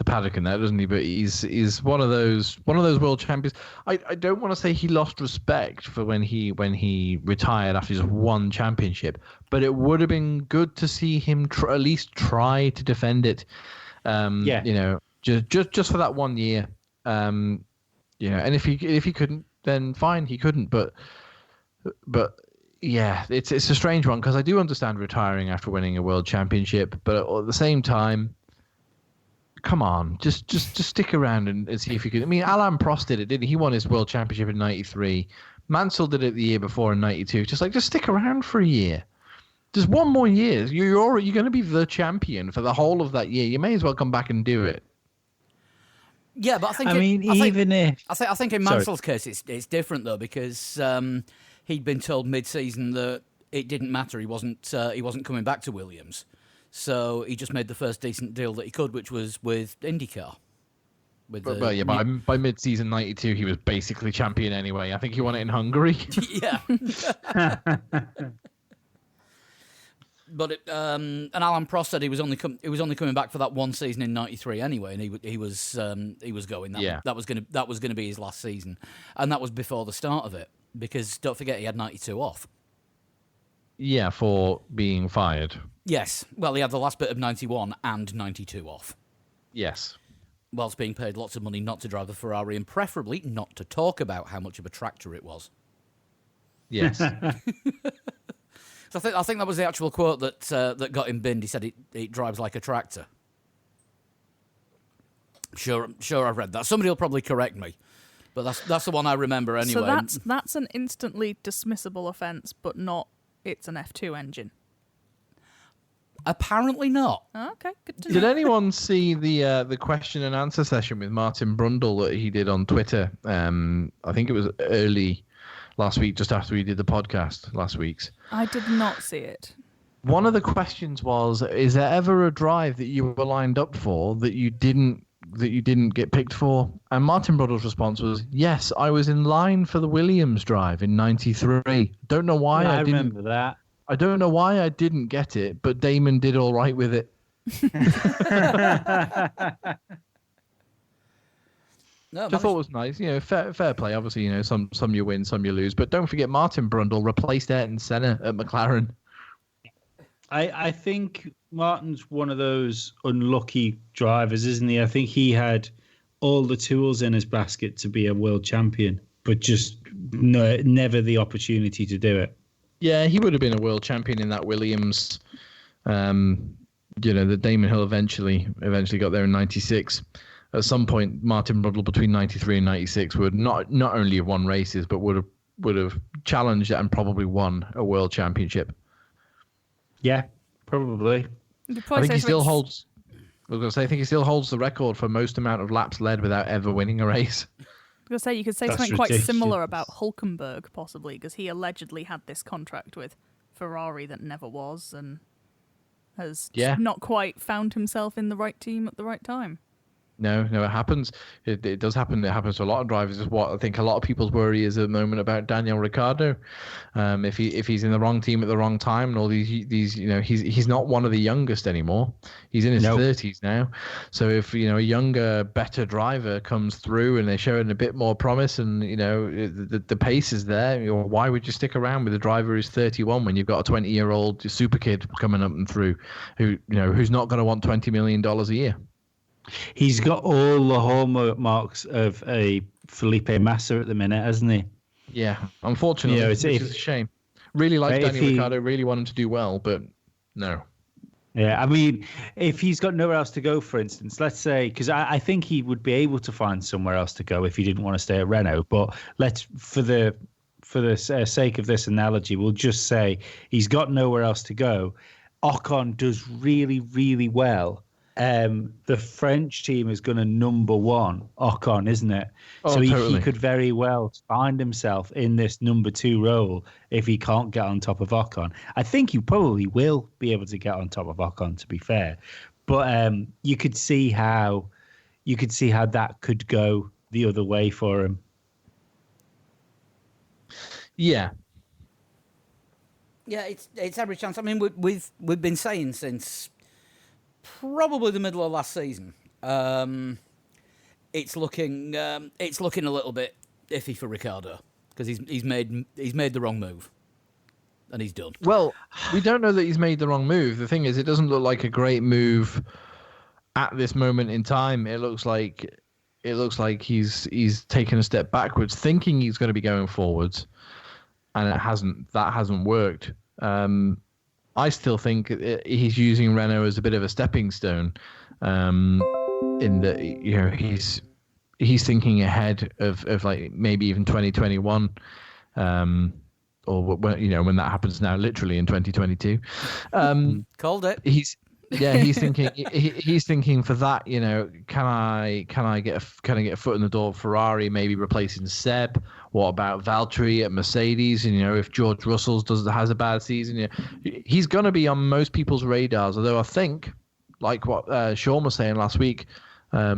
paddock and that, doesn't he? But he's one of those world champions. I don't want to say he lost respect for when he retired after just one championship, but it would have been good to see him at least try to defend it. You know, just for that 1 year. You know, and if he couldn't, then fine, he couldn't. But yeah, it's a strange one, because I do understand retiring after winning a world championship, but at the same time, come on, just stick around and see if you could. I mean, Alain Prost did it, didn't he? He won his world championship in '93. Mansell did it the year before in '92. Just stick around for a year. Just one more year. You're going to be the champion for the whole of that year. You may as well come back and do it. Yeah, but I think I think in Mansell's case it's different though, because he'd been told mid-season that it didn't matter. He wasn't coming back to Williams, So he just made the first decent deal that he could, which was with IndyCar. By mid-season '92, he was basically champion anyway. I think he won it in Hungary. Yeah. But and Alan Prost said he was only coming back for that one season in '93 anyway, and he was going. That was gonna be his last season, and that was before the start of it, because don't forget he had '92 off. Yeah, for being fired. Yes, well, he had the last bit of '91 and '92 off. Yes. Whilst being paid lots of money not to drive the Ferrari, and preferably not to talk about how much of a tractor it was. Yes. So I think that was the actual quote that got him binned. He said it drives like a tractor. Sure, I've read that. Somebody will probably correct me, but that's the one I remember anyway. So that's an instantly dismissible offence, but not. It's an F2 engine. Apparently not. Oh, okay, good to know. Did anyone see the question and answer session with Martin Brundle that he did on Twitter? I think it was early last week, just after we did the podcast last week's. I did not see it. One of the questions was, is there ever a drive that you were lined up for that you didn't get picked for? And Martin Brundle's response was, yes, I was in line for the Williams drive in '93. Don't know why I didn't. Remember that. I don't know why I didn't get it, but Damon did all right with it. No, I thought it was nice. Fair play. Obviously, some you win, some you lose. But don't forget, Martin Brundle replaced Ayrton Senna at McLaren. I think Martin's one of those unlucky drivers, isn't he? I think he had all the tools in his basket to be a world champion, but just never the opportunity to do it. Yeah, he would have been a world champion in that Williams. The Damon Hill eventually got there in '96. At some point, Martin Brundle between '93 and '96 would not only have won races, but would have challenged and probably won a world championship. Yeah, probably. I think he still holds. I think he still holds the record for most amount of laps led without ever winning a race. I was going to say, you could say That's something quite ridiculous. similar about Hulkenberg, possibly, because he allegedly had this contract with Ferrari that never was, and has not quite found himself in the right team at the right time. No, it happens. It does happen. It happens to a lot of drivers. Is what I think a lot of people's worry is at the moment about Daniel Ricciardo. If he's in the wrong team at the wrong time, and all these he's not one of the youngest anymore. He's in his 30s now. So if a younger, better driver comes through and they're showing a bit more promise, and the pace is there, why would you stick around with a driver who's 31 when you've got a 20-year-old super kid coming up and through, who's not going to want $20 million a year? He's got all the hallmarks of a Felipe Massa at the minute, hasn't he? Yeah, unfortunately, it's a shame. Really like Daniel Ricciardo, really want him to do well, but no. Yeah, I mean, if he's got nowhere else to go, for instance, let's say, because I think he would be able to find somewhere else to go if he didn't want to stay at Renault. But for the sake of this analogy, we'll just say he's got nowhere else to go. Ocon does really, really well. The French team is going to number one Ocon, isn't it? Oh, so totally. he could very well find himself in this number two role if he can't get on top of Ocon. I think he probably will be able to get on top of Ocon, to be fair. But you could see how that could go the other way for him. Yeah. Yeah, it's every chance. I mean, we've been saying since probably the middle of last season. It's looking a little bit iffy for Ricciardo because he's made the wrong move, and he's done. Well, we don't know that he's made the wrong move. The thing is, it doesn't look like a great move at this moment in time. It looks like he's taken a step backwards, thinking he's going to be going forwards, and that hasn't worked. I still think he's using Renault as a bit of a stepping stone, in that he's thinking ahead of like maybe even 2021, or when that happens now, literally in 2022. Called it. Yeah, he's thinking. He's thinking for that. You know, can I get a foot in the door? Of Ferrari, maybe replacing Seb. What about Valtteri at Mercedes? And you know, if George Russell has a bad season, you know, he's going to be on most people's radars. Although I think, like what Sean was saying last week, I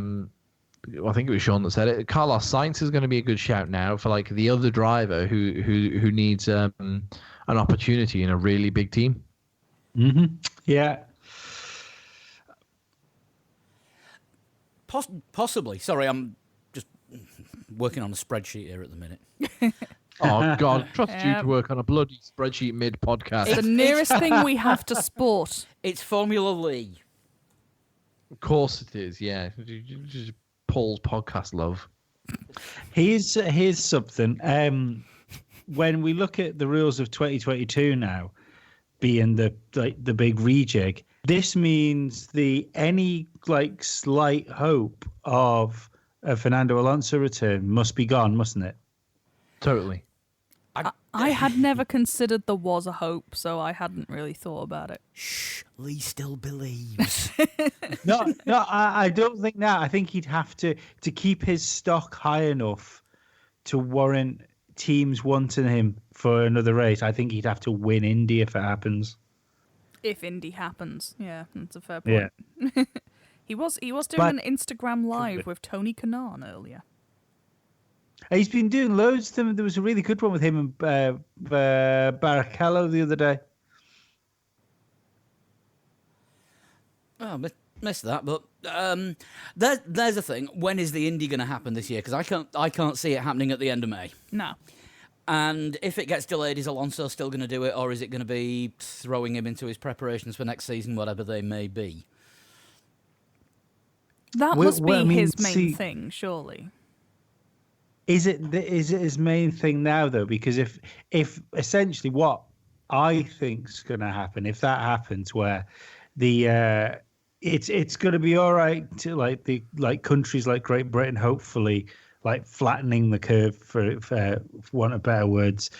think it was Sean that said it. Carlos Sainz is going to be a good shout now for like the other driver who needs an opportunity in a really big team. Mm-hmm. Yeah. Possibly. Sorry, I'm just working on a spreadsheet here at the minute. Oh God, trust you to work on a bloody spreadsheet mid podcast. It's the nearest thing we have to sport. It's Formula Lee. Of course it is. Yeah, just Paul's podcast love. Here's something. When we look at the rules of 2022 now, being the big rejig, this means any like slight hope of a Fernando Alonso return must be gone, mustn't it? Totally. I had never considered there was a hope, so I hadn't really thought about it. Shh, Lee still believes. No, I don't think that. I think he'd have to keep his stock high enough to warrant teams wanting him for another race. I think he'd have to win Indy if it happens. If Indy happens, yeah, that's a fair point. Yeah. He was doing an Instagram live with Tony Kanaan earlier. He's been doing loads of them. There was a really good one with him and Barrichello the other day. Oh, missed that. But there's a thing. When is the Indy going to happen this year? Because I can't see it happening at the end of May. No. And if it gets delayed, is Alonso still going to do it, or is it going to be throwing him into his preparations for next season, whatever they may be? That must be his main thing, surely. Is it his main thing now though? Because if essentially what I think's going to happen, if that happens, where the it's going to be all right to like countries like Great Britain, hopefully like flattening the curve for want of better words,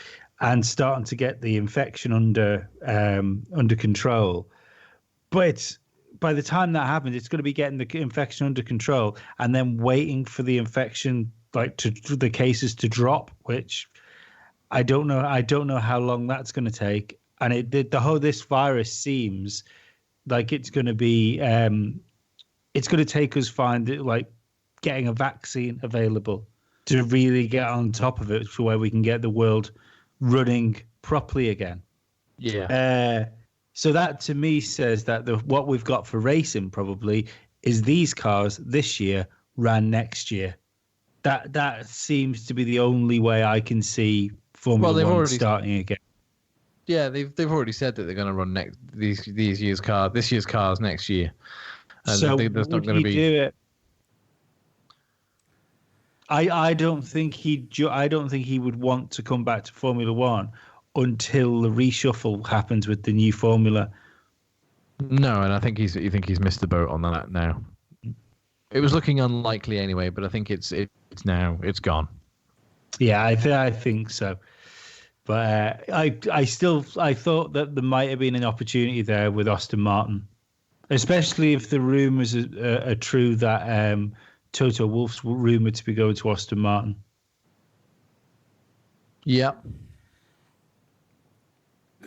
and starting to get the infection under control. But by the time that happens, it's going to be getting the infection under control and then waiting for the infection to the cases to drop, which I don't know how long that's going to take. And this virus seems like it's going to be it's going to take us getting a vaccine available to really get on top of it, for where we can get the world running properly again. Yeah. So that to me says that what we've got for racing probably is these cars this year ran next year. That seems to be the only way I can see Formula One starting again. Yeah, they've already said that they're going to run this year's cars next year. And so there's not going to be. Do it? I don't think he would want to come back to Formula One until the reshuffle happens with the new formula. No, and I think he's missed the boat on that now. It was looking unlikely anyway, but I think it's gone. Yeah, I think so. But I thought that there might have been an opportunity there with Aston Martin, especially if the rumours are true that Toto Wolff's rumoured to be going to Aston Martin. Yeah.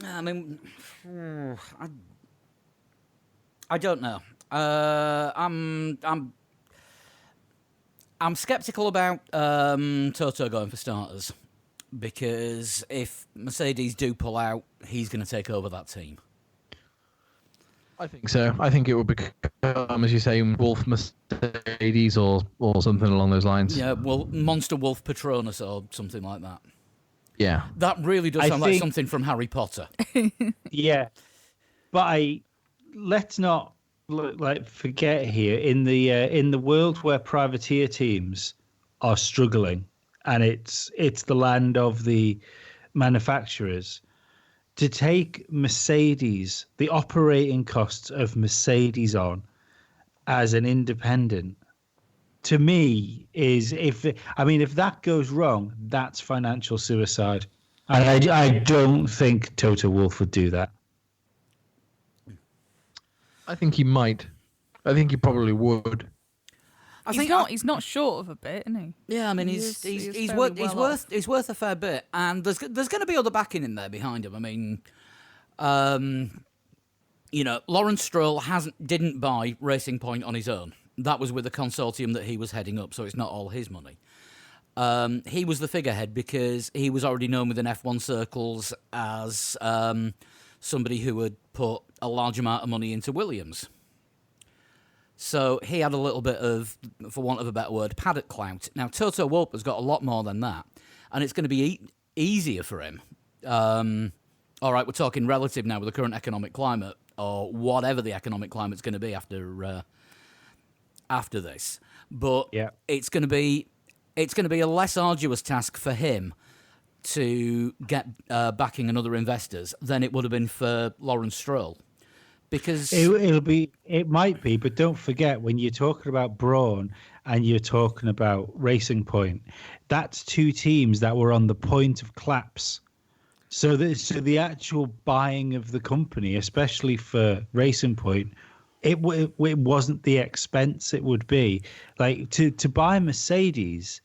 I mean, I don't know. I'm skeptical about Toto going for starters, because if Mercedes do pull out, he's going to take over that team. I think so. I think it will become, as you say, Wolf Mercedes or something along those lines. Yeah, well, Monster Wolf Patronus or something like that. Yeah. That really does sound like something from Harry Potter. Yeah. But let's not forget here, in the world where privateer teams are struggling, and it's the land of the manufacturers, to take Mercedes, the operating costs of Mercedes on as an independent, to me is if that goes wrong, that's financial suicide, and I don't think Toto Wolff would do that. I think he might. I think he probably would. I He's think not. He's not short of a bit, isn't he? Yeah, I mean, He he's is he's fairly worth well off. he's worth a fair bit, and there's going to be other backing in there behind him. I mean, Lawrence Stroll didn't buy Racing Point on his own. That was with a consortium that he was heading up, so it's not all his money. He was the figurehead because he was already known within F1 circles as somebody who had put a large amount of money into Williams. So he had a little bit of, for want of a better word, paddock clout. Now, Toto Wolff has got a lot more than that, and it's going to be easier for him. All right, we're talking relative now with the current economic climate, or whatever the economic climate's going to be after this. But Yeah. it's going to be a less arduous task for him to get backing and other investors than it would have been for Lawrence Stroll. Because It might be, but don't forget when you're talking about Brawn and you're talking about Racing Point, that's two teams that were on the point of collapse. So the actual buying of the company, especially for Racing Point, it wasn't the expense it would be. Like to buy Mercedes,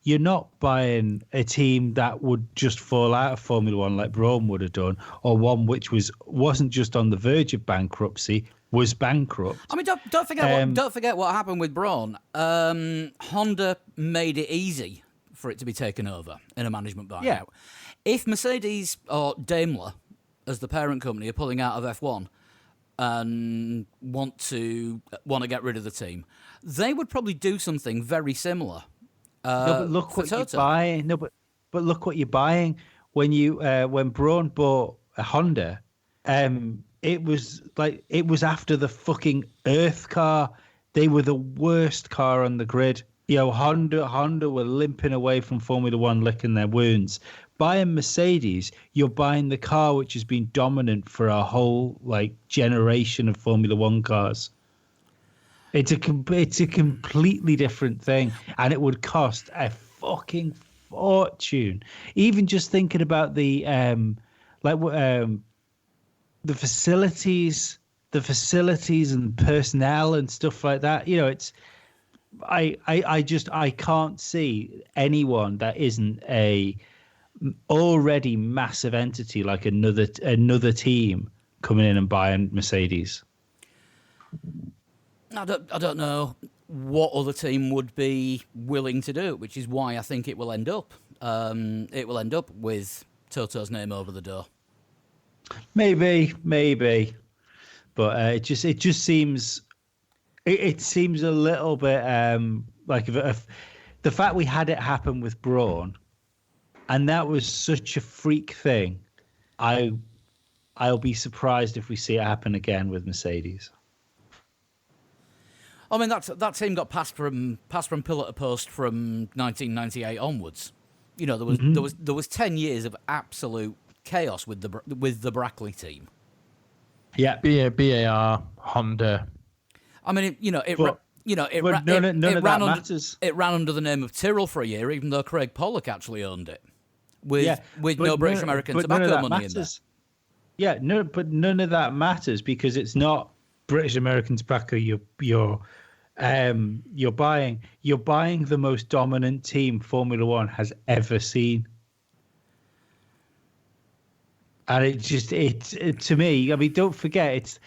you're not buying a team that would just fall out of Formula One like Brawn would have done, or one which wasn't just on the verge of bankruptcy, was bankrupt. I mean, don't forget what happened with Brawn. Honda made it easy for it to be taken over in a management buyout. Yeah. If Mercedes or Daimler, as the parent company, are pulling out of F1 and want to get rid of the team, they would probably do something very similar. No, but look for what you're Toto. buying. No, but look what you're buying. When Braun bought a Honda, it was after the fucking Earth car. They were the worst car on the grid. Honda were limping away from Formula One, licking their wounds. Buying Mercedes, you're buying the car which has been dominant for a whole generation of Formula One cars. It's a completely different thing, and it would cost a fucking fortune. Even just thinking about the facilities and personnel and stuff like that. It's I can't see anyone that isn't a already massive entity like another team coming in and buying Mercedes. I don't know what other team would be willing to do it, which is why I think it will end up. It will end up with Toto's name over the door. Maybe, but it just seems it seems a little bit like if the fact we had it happen with Brawn, and that was such a freak thing. I'll be surprised if we see it happen again with Mercedes. I mean, that team got passed from pillar to post from 1998 onwards. There was 10 years of absolute chaos with the Brackley team. Yeah, BAR, Honda. I mean, it ran matters. It ran under the name of Tyrrell for a year, even though Craig Pollock actually owned it, with no British American tobacco money in there. Yeah, but none of that matters because it's not British American tobacco. You're buying the most dominant team Formula One has ever seen. And it to me, I mean, don't forget,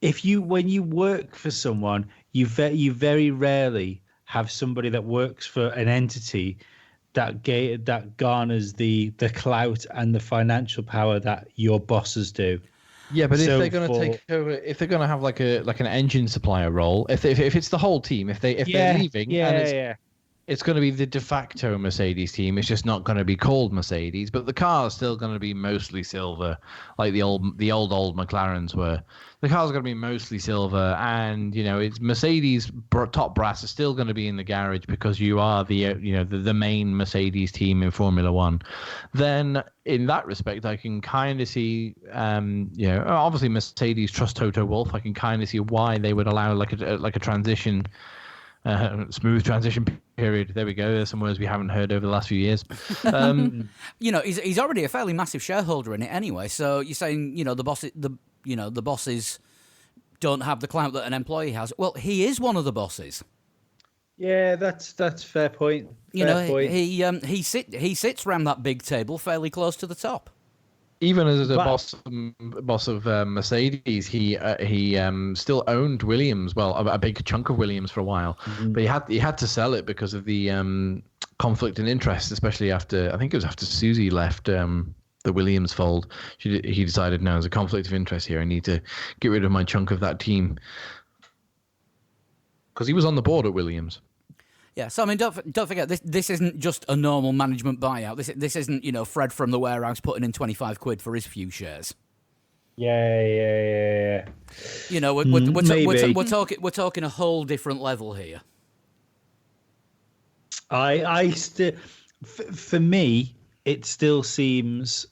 when you work for someone, you very rarely have somebody that works for an entity that garners the clout and the financial power that your bosses do. Yeah, but if they're going to take over, if they're going to have like an engine supplier role, if it's the whole team, if they're leaving, it's going to be the de facto Mercedes team. It's just not going to be called Mercedes, but the car is still going to be mostly silver, like the old McLarens were. The car's going to be mostly silver, and it's Mercedes top brass is still going to be in the garage because you are the main Mercedes team in Formula One. Then in that respect, I can kind of see, obviously Mercedes trust Toto Wolff. I can kind of see why they would allow like a transition. Smooth transition period. There we go. There's some words we haven't heard over the last few years. He's already a fairly massive shareholder in it anyway. So you're saying, the boss is don't have the clout that an employee has. Well, he is one of the bosses. Yeah, that's fair point. You Fair know, point. he sits around that big table fairly close to the top. Even as a But- boss of Mercedes, he still owned Williams. Well, a big chunk of Williams for a while, but he had to sell it because of the conflict in interest, especially after I think it was after Susie left the Williams fold. He decided, no, there's a conflict of interest here. I need to get rid of my chunk of that team because he was on the board at Williams. Yeah, so I mean, don't forget this isn't just a normal management buyout. This isn't Fred from the warehouse putting in 25 quid for his few shares. Yeah. We're talking a whole different level here. I still, for me, it still seems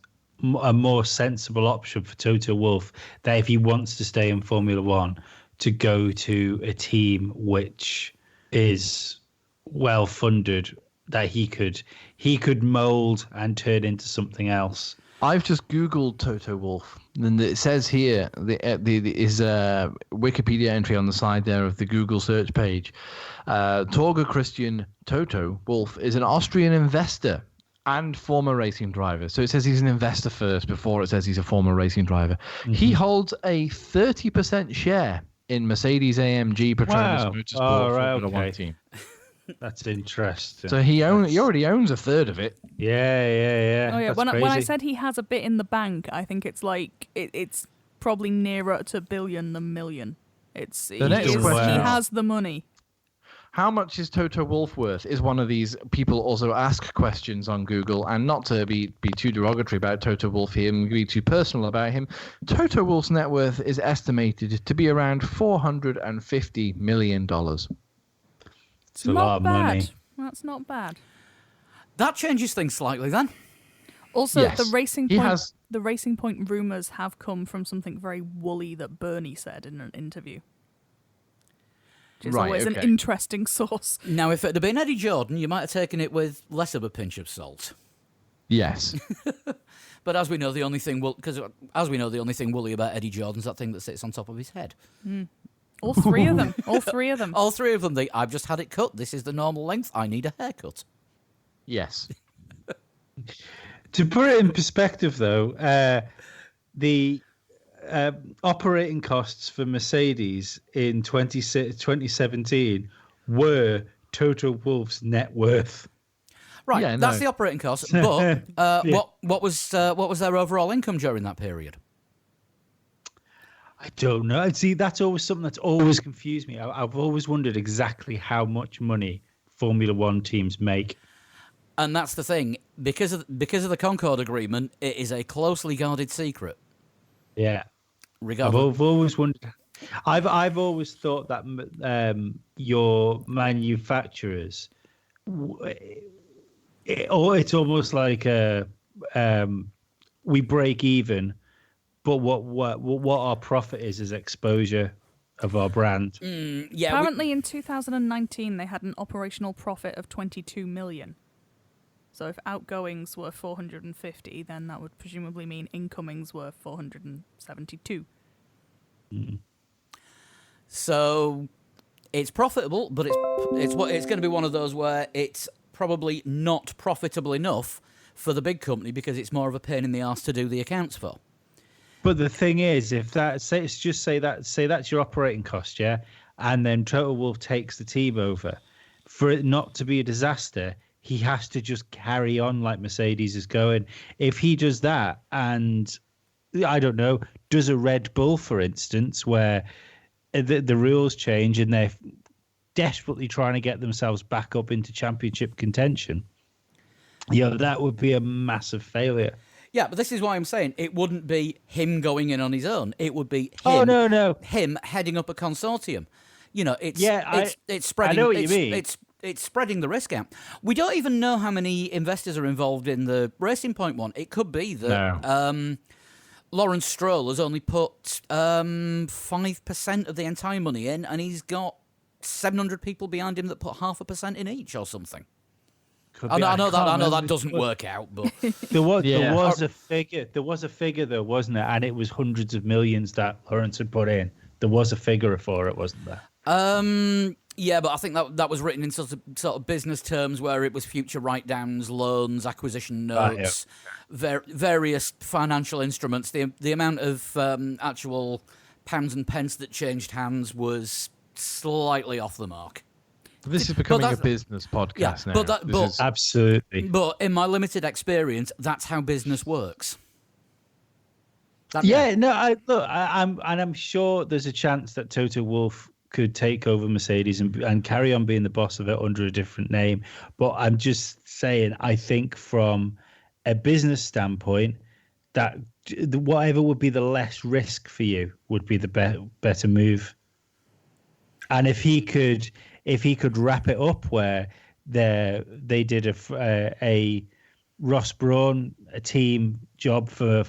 a more sensible option for Toto Wolff that if he wants to stay in Formula One, to go to a team which is well funded, that he could mold and turn into something else. I've just Googled Toto Wolff, and it says here is a Wikipedia entry on the side there of the Google search page. Torge Christian Toto Wolff is an Austrian investor and former racing driver. So it says he's an investor first before it says he's a former racing driver. Mm-hmm. He holds a 30% share in Mercedes-AMG Petronas Motorsport Formula One team. That's interesting. So he already owns a third of it. Yeah. Oh yeah. That's When I crazy. said he has a bit in the bank, I think it's like it's probably nearer to billion than million. He next question has the money. How much is Toto Wolff worth? Is one of these people also ask questions on Google, and not to be too derogatory about Toto Wolff here, and be too personal about him. Toto Wolff's net worth is estimated to be around $450 million. It's a lot of money. That's not bad. That changes things slightly then. Also, Yes. the Racing Point rumors have come from something very woolly that Bernie said in an interview. Which is always an interesting source. Now, if it had been Eddie Jordan, you might have taken it with less of a pinch of salt. Yes. But as we know, the only thing woolly about Eddie Jordan's that thing that sits on top of his head. All three of them. All three of them. All three of them. I've just had it cut. This is the normal length. I need a haircut. Yes. To put it in perspective, though, the operating costs for Mercedes in 2017 were Toto Wolff's net worth. Right, Yeah, that's no. the operating cost. But what was their overall income during that period? I don't know. See, that's always something that's always confused me. I've always wondered exactly how much money Formula One teams make. And that's the thing. Because of the Concord Agreement, it is a closely guarded secret. Yeah, Regardless. I've always wondered. I've always thought that your manufacturers, it's almost like we break even, but what our profit is exposure of our brand. Yeah. Apparently, in 2019, they had an operational profit of 22 million. So if outgoings were 450, then that would presumably mean incomings were 472. So it's profitable, but it's going to be one of those where it's probably not profitable enough for the big company because it's more of a pain in the arse to do the accounts for. But the thing is, if say that's your operating cost, yeah, and then Toto Wolff takes the team over, for it not to be a disaster, he has to just carry on like Mercedes is going. If he does that, and I don't know, does a Red Bull, for instance, where the rules change and they're desperately trying to get themselves back up into championship contention, that would be a massive failure. Yeah, but this is why I'm saying it wouldn't be him going in on his own. It would be him, him heading up a consortium. It's spreading. I know what you mean. It's spreading the risk out. We don't even know how many investors are involved in the Racing Point one. It could be that Lawrence Stroll has only put 5% of the entire money in, and he's got 700 people behind him that put 0.5% in each or something. I know that doesn't work out, but there was a figure. There was a figure, though, wasn't it? And it was hundreds of millions that Lawrence had put in. There was a figure for it, wasn't there? Yeah, but I think that was written in sort of business terms where it was future write-downs, loans, acquisition notes, various financial instruments. The amount of actual pounds and pence that changed hands was slightly off the mark. This is becoming a that's- business podcast now. but This is- Absolutely. But in my limited experience, that's how business works. Yeah, no, I'm sure there's a chance that Toto Wolff could take over Mercedes and carry on being the boss of it under a different name. But I'm just saying, I think from a business standpoint, that whatever would be the less risk for you would be the better move. And if he could wrap it up where they did a Ross Brawn a team job for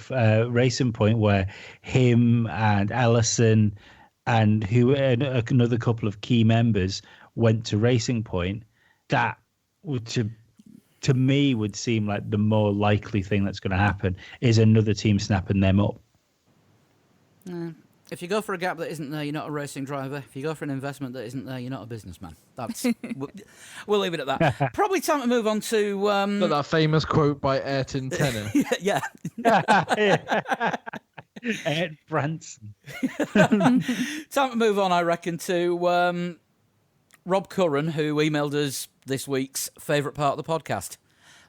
Racing Point, where him and Ellison and another couple of key members went to Racing Point, that would to me would seem like the more likely thing that's going to happen is another team snapping them up. If you go for a gap that isn't there, you're not a racing driver. If you go for an investment that isn't there, you're not a businessman. That's we'll leave it at that. Probably time to move on to Got that famous quote by Ayrton Senna. yeah. Ed Branson. Time to move on, I reckon, to Rob Curran, who emailed us this week's favourite part of the podcast.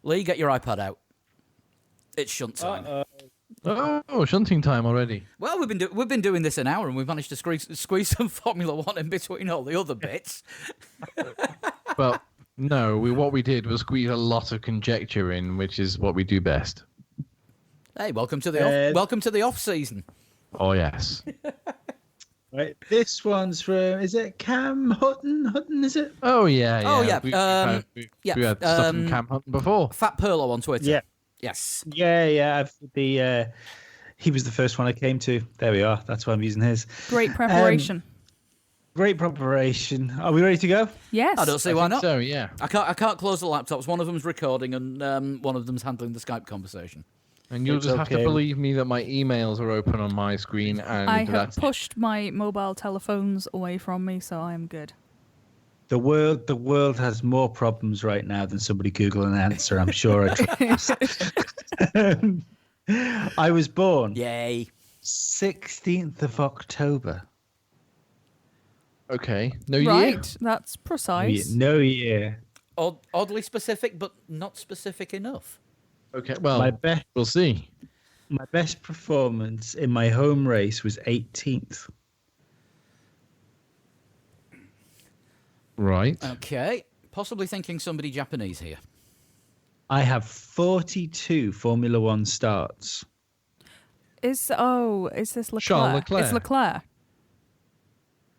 Lee, get your iPad out. It's shunt time. Oh, shunting time already. Well, we've been doing this an hour, and we've managed to squeeze some Formula One in between all the other bits. Well, no, what we did was squeeze a lot of conjecture in, which is what we do best. Hey, welcome to the off season. Oh, yes. Right, this one's from, is it Cam Hutton? Hutton, is it? Oh, yeah. Oh, yeah. We had stuff from Cam Hunt before. Fat Perlo on Twitter. Yeah. Yes. Yeah. He was the first one I came to. There we are. That's why I'm using his. Great preparation. Great preparation. Are we ready to go? Yes. I don't see why not. So, yeah. I can't close the laptops. One of them's recording, and one of them's handling the Skype conversation. And you'll It's just have to okay. believe me that my emails are open on my screen. And I have that's pushed my mobile telephones away from me, so I am good. The world has more problems right now than somebody Google an answer. I'm sure. I was born Yay. 16th of October. okay. No year. Right, that's precise. No year. Oddly specific, but not specific enough. Okay, well, we'll see. My best performance in my home race was 18th. Right. Okay. Possibly thinking somebody Japanese here. I have 42 Formula One starts. Is this Leclerc? Charles Leclerc. It's Leclerc.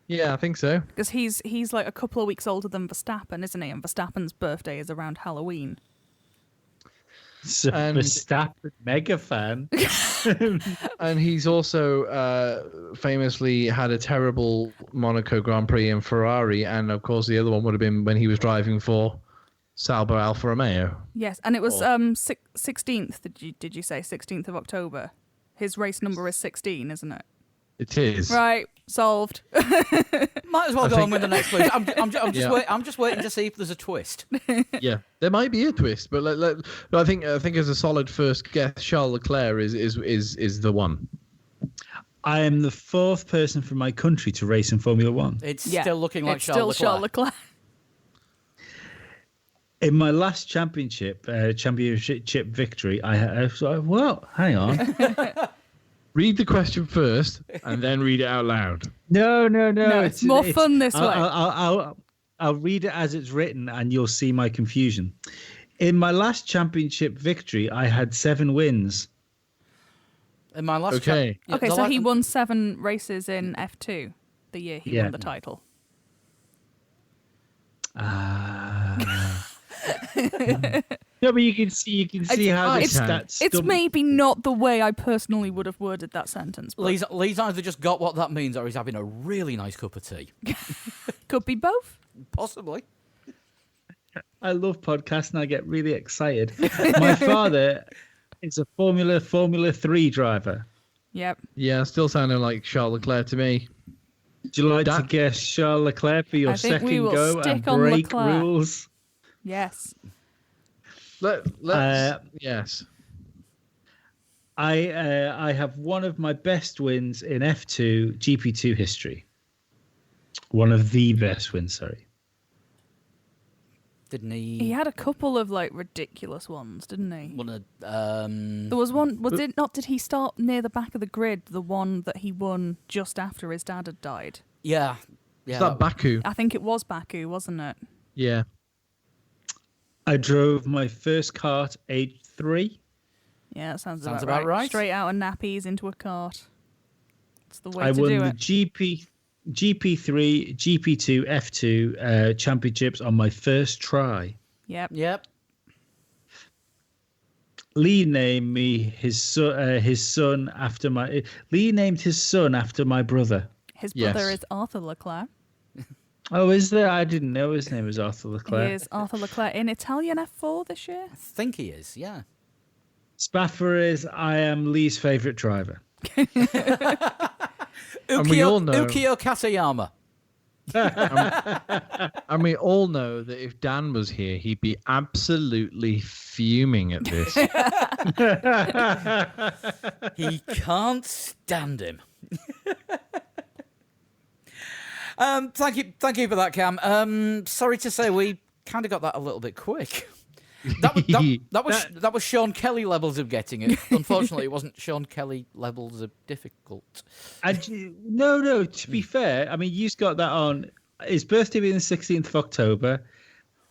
Yeah, I think so. Because he's like a couple of weeks older than Verstappen, isn't he? And Verstappen's birthday is around Halloween. So And- Verstappen, mega fan. And he's also famously had a terrible Monaco Grand Prix in Ferrari, and of course the other one would have been when he was driving for Sauber Alfa Romeo. Yes, and it was 16th. Did you say 16th of October? His race number is 16, isn't it? It is. Right, solved. Might as well go on with the next clue. I'm just waiting to see if there's a twist. Yeah, there might be a twist, but I think as a solid first guess, Charles Leclerc is the one. I am the fourth person from my country to race in Formula One. It's Yeah, still looking like it's Charles still Leclerc. Charles Leclerc. In my last championship victory, hang on. Read the question first, and then read it out loud. No. It's more fun this way. I'll read it as it's written, and you'll see my confusion. In my last championship victory, I had 7 wins. In my last Okay. Okay, so he won 7 races in F2 the year he won the title. No, but you can see how it's- that's It's maybe not the way I personally would have worded that sentence, but Lee's either just got what that means or he's having a really nice cup of tea. could be both. Possibly. I love podcasts and I get really excited. My father is a Formula 3 driver. Yep. Yeah, still sounding like Charles Leclerc to me. Would you like to Dan- guess Charles Leclerc for your I think we second will go and stick on break Leclerc. rules? Yes. Let's yes. I have one of my best wins in F2 GP2 history. One of the best wins, sorry. Didn't He he? had a couple of like ridiculous ones, didn't he? One of There was one. Was it not? Did he start near the back of the grid? The one that he won just after his dad had died. yeah. Is that Baku? I think it was Baku, wasn't it? Yeah. I drove my first kart age 3. Yeah, that sounds Sounds about about right. Straight out of nappies into a cart. It's the way I to won do the it. GP3, GP2, F2 championships on my first try. Yep. Yep. Lee named me his son after my. Lee named his son after my brother. His Yes. brother is Arthur Leclerc. Oh, is there? I didn't know his name was Arthur Leclerc. He is Arthur Leclerc in Italian F4 this year. I think he is. Yeah. Spaffer is I am Lee's favourite driver. And we all know- Ukio Katayama. And we all know that if Dan was here, he'd be absolutely fuming at this. He can't stand him. Thank you for that, Cam. Sorry to say we kind of got that a little bit quick. That was Sean Kelly levels of getting it. Unfortunately, it wasn't Sean Kelly levels of difficult. No. To be fair, I mean, you got that on his birthday being the 16th of October.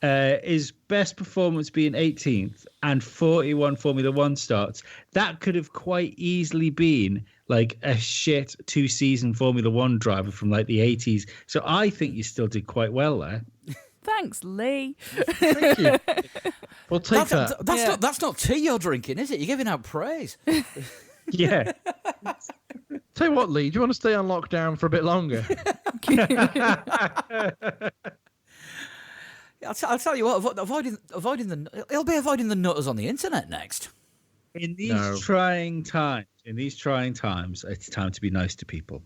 His best performance being 18th and 41 Formula One starts. That could have quite easily been like a shit 2-season Formula One driver from like the 80s. So I think you still did quite well there. Thanks, Lee. Thank you. We'll take that. That's not tea you're drinking, is it? You're giving out praise. Yeah. Tell you what, Lee, do you want to stay on lockdown for a bit longer? I'll tell you what. Avoiding the. He'll be avoiding the nutters on the internet next. In these trying times, it's time to be nice to people.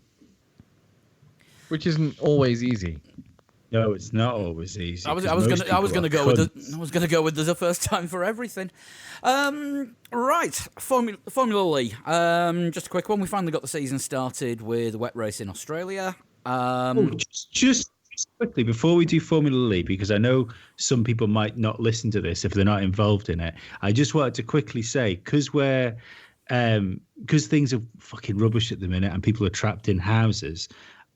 Which isn't always easy. No, it's not always easy. I was 'cause most going to people go are with cunts. I was going to go with there's a first time for everything. Right, Formula Lee. Just a quick one. We finally got the season started with a wet race in Australia. Just quickly before we do Formula Lee, because I know some people might not listen to this if they're not involved in it. I just wanted to quickly say because things are fucking rubbish at the minute and people are trapped in houses.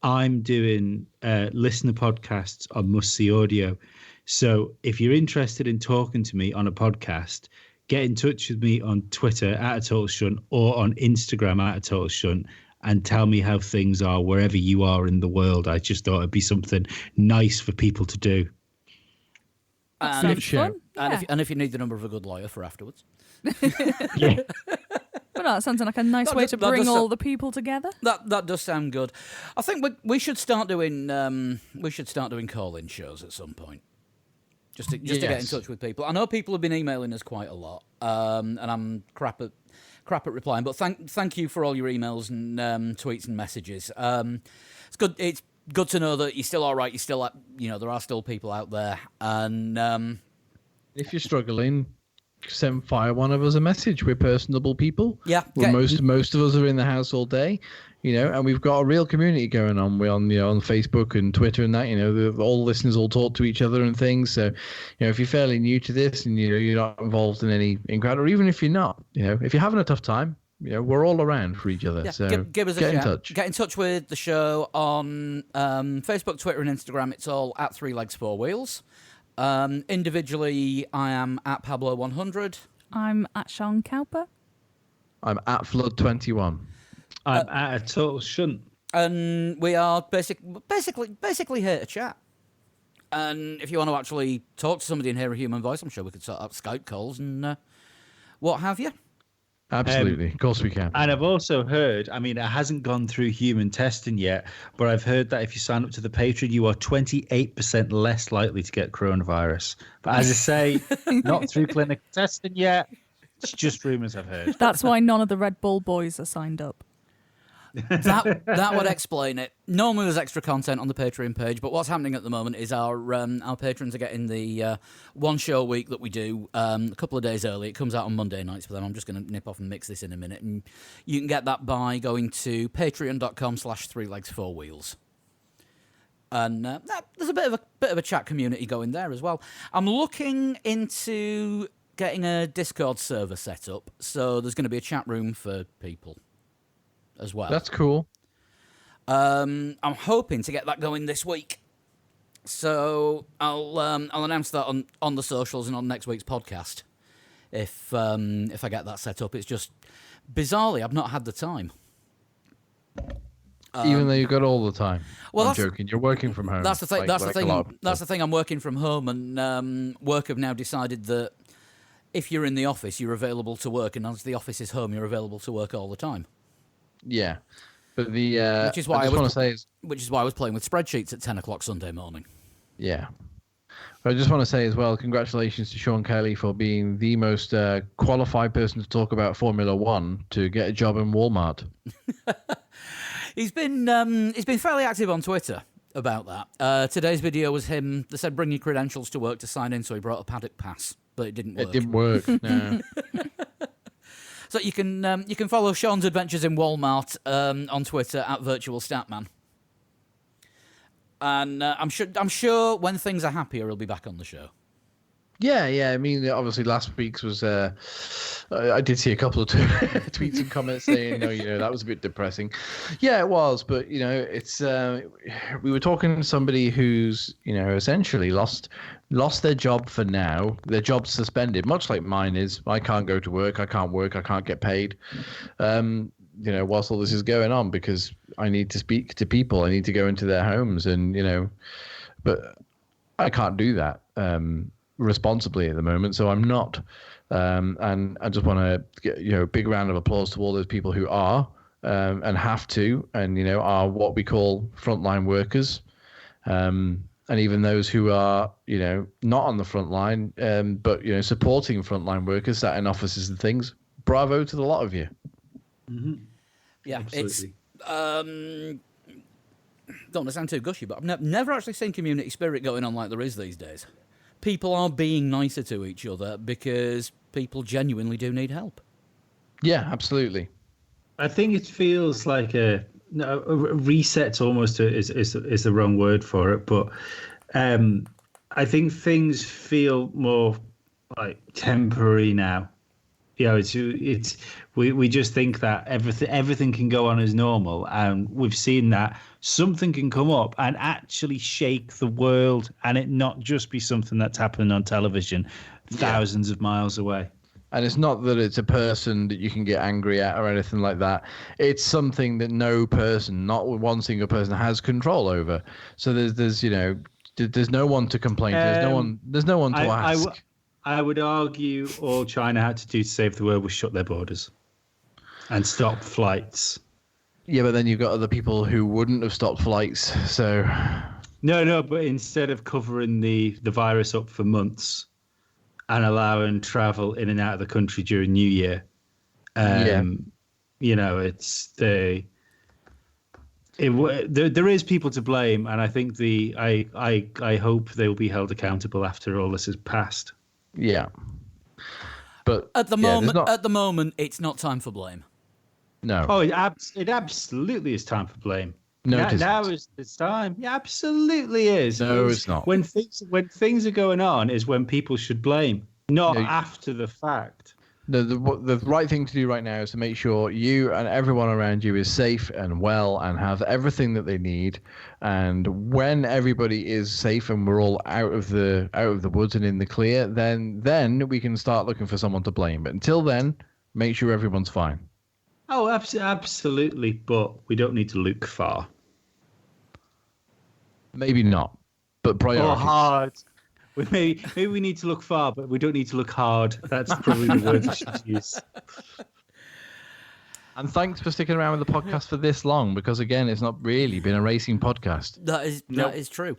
I'm doing listener podcasts on Must See Audio. So if you're interested in talking to me on a podcast, get in touch with me on Twitter @ATotalShunt or on Instagram @ATotalShunt and tell me how things are wherever you are in the world. I just thought it'd be something nice for people to do. Sounds fun. And if you need the number of a good lawyer for afterwards. Yeah. But no, it sounds like a nice way to bring all the people together. That does sound good. I think we should start doing call-in shows at some point. Just to get in touch with people. I know people have been emailing us quite a lot, and I'm crap at replying. But thank you for all your emails and tweets and messages. It's good. It's good to know that you're still all right. You're still there are still people out there. And If you're struggling, fire one of us a message. We're personable people. Yeah, Most of us are in the house all day, and we've got a real community going on. We're on on Facebook and Twitter and that. All listeners all talk to each other and things. So, if you're fairly new to this and you're not involved in any crowd, or even if you're not, if you're having a tough time, we're all around for each other. yeah, So give us a get in shout. touch. Get in touch with the show on Facebook, Twitter, and Instagram. It's all at 3 Legs 4 Wheels. Individually, I am at Pablo100. I'm at Sean Cowper. I'm at Flood21. I'm at a total shunt. And we are basically here to chat. And if you want to actually talk to somebody and hear a human voice, I'm sure we could sort out Skype calls and what have you. Absolutely, of course we can. And I've also heard, I mean, it hasn't gone through human testing yet, but I've heard that if you sign up to the Patreon, you are 28% less likely to get coronavirus. But as I say, not through clinical testing yet. It's just rumors I've heard. That's why none of the Red Bull boys are signed up. That would explain it. Normally there's extra content on the Patreon page, but what's happening at the moment is our patrons are getting the one show a week that we do a couple of days early. It comes out on Monday nights, but then I'm just going to nip off and mix this in a minute. And you can get that by going to patreon.com/3legs4wheels. And there's a bit of a chat community going there as well. I'm looking into getting a Discord server set up, so there's going to be a chat room for people as well. That's cool. I'm hoping to get that going this week, so I'll announce that on the socials and on next week's podcast if I get that set up. It's just bizarrely I've not had the time. Even though you've got all the time. Well, I'm joking. You're working from home. That's the thing. That's the thing. a lot of people. That's the thing. I'm working from home, and work have now decided that if you're in the office, you're available to work, and as the office is home, you're available to work all the time. Yeah, but the which is why I want to say is, which is why I was playing with spreadsheets at 10 o'clock Sunday morning. yeah. But I just want to say as well, congratulations to Sean Kelly for being the most qualified person to talk about Formula One to get a job in Walmart. He's been fairly active on Twitter about that. Today's video was him. They said bring your credentials to work to sign in, so he brought a paddock pass, but it didn't work. It didn't work. No. So you can follow Sean's adventures in Walmart on Twitter at Virtual Statman. And I'm sure when things are happier, he'll be back on the show. Yeah. I mean, obviously, last week's was. I did see a couple of tweets and comments saying, that was a bit depressing. Yeah, it was, but it's. We were talking to somebody who's, essentially lost their job for now. Their job's suspended, much like mine is. I can't go to work. I can't work. I can't get paid. Whilst all this is going on, because I need to speak to people. I need to go into their homes, and but I can't do that responsibly at the moment. So I'm not. And I just want to get a big round of applause to all those people who are and have to, and are what we call frontline workers, and even those who are not on the front line, but supporting frontline workers, sat in offices and things. Bravo to the lot of you. Mm-hmm. Yeah, absolutely. It's don't want to sound too gushy, but I've never actually seen community spirit going on like there is these days. People are being nicer to each other because people genuinely do need help. Yeah, absolutely. I think it feels like a reset almost is the wrong word for it, but I think things feel more like temporary now. We just think that everything can go on as normal, and we've seen that something can come up and actually shake the world, and it not just be something that's happening on television thousands of miles away. And it's not that it's a person that you can get angry at or anything like that. It's something that no person, not one single person, has control over. So there's no one to complain to. There's no one to ask. I would argue all China had to do to save the world was shut their borders and stop flights. Yeah, but then you've got other people who wouldn't have stopped flights. So no, but instead of covering the virus up for months and allowing travel in and out of the country during New Year, it's there is people to blame, and I think I hope they will be held accountable after all this has passed. Yeah, but at the moment, it's not time for blame. No. Oh, it absolutely is time for blame. No, now is the time. Yeah, absolutely is. No, it's not. When things are going on is when people should blame, not after the fact. The right thing to do right now is to make sure you and everyone around you is safe and well and have everything that they need. And when everybody is safe and we're all out of the woods and in the clear, then we can start looking for someone to blame. But until then, make sure everyone's fine. Oh, absolutely. But we don't need to look far. Maybe not. But priorities. Or hard. Maybe we need to look far, but we don't need to look hard. That's probably the word we should use. And thanks for sticking around with the podcast for this long, because again, it's not really been a racing podcast. That is true.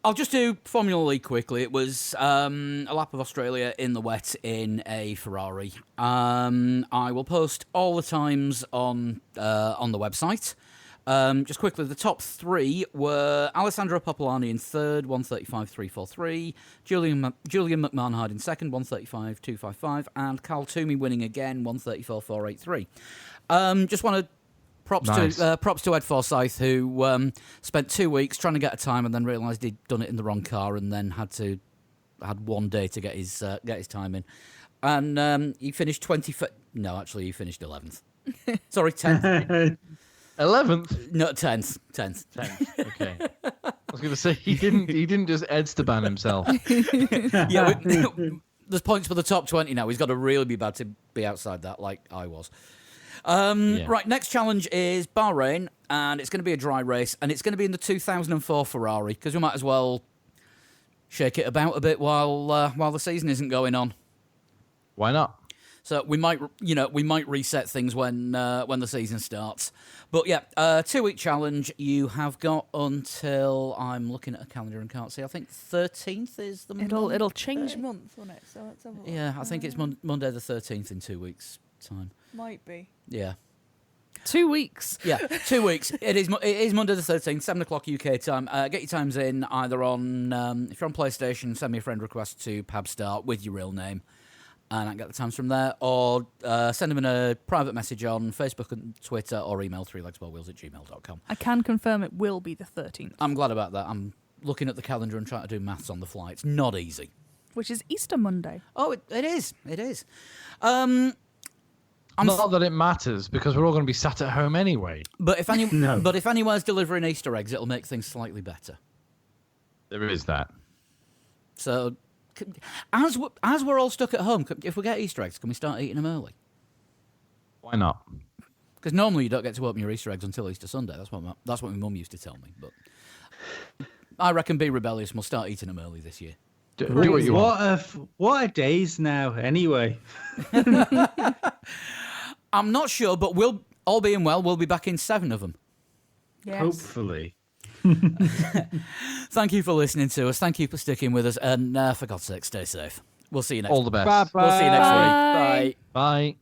I'll just do Formula E quickly. It was a lap of Australia in the wet in a Ferrari. I will post all the times on the website. Just quickly, the top three were Alessandro Popolani in third, 135.343, Julian McMahon in second, 135.255, and Carl Toomey winning again, 134.483. Just want to props to Ed Forsyth, who spent 2 weeks trying to get a time and then realised he'd done it in the wrong car and then had 1 day to get his time in, and he finished 20th. No, actually, he finished 11th. Sorry, 10th. 11th? No, 10th. 10th. Okay. I was going to say he didn't just Esteban himself. Yeah, there's points for the top 20 now. He's got to really be bad to be outside that, like I was. Right, next challenge is Bahrain, and it's going to be a dry race, and it's going to be in the 2004 Ferrari, because we might as well shake it about a bit while the season isn't going on. Why not? So we might reset things when the season starts. But yeah, 2-week challenge. You have got until, I'm looking at a calendar and can't see. I think 13th is the month. It'll change month, won't it? So let's have a look. Yeah, I think it's Monday the 13th in 2 weeks' time. Might be. Yeah. 2 weeks. Yeah, 2 weeks. It is Monday the 13th, 7 o'clock UK time. Get your times in either on, if you're on PlayStation, send me a friend request to Pabstar with your real name, and I can get the times from there, or send them in a private message on Facebook and Twitter, or email 3legsballwheels@gmail.com. I can confirm it will be the 13th. I'm glad about that. I'm looking at the calendar and trying to do maths on the fly. It's not easy. Which is Easter Monday. Oh, it is. It is. Not that it matters, because we're all going to be sat at home anyway. But if No. but if anywhere's delivering Easter eggs, it'll make things slightly better. There is that. So, as we're all stuck at home, if we get Easter eggs, can we start eating them early? Why not? Because normally you don't get to open your Easter eggs until Easter Sunday. That's what my mum used to tell me. But I reckon be rebellious and we'll start eating them early this year. Do what you want. What a days now, anyway. I'm not sure, but we'll, all being well, we'll be back in 7 of them. Yes. Hopefully. Thank you for listening to us. Thank you for sticking with us. And for God's sake, stay safe. We'll see you next week. All the best. Bye-bye. We'll see you next week. Bye. Bye. Bye.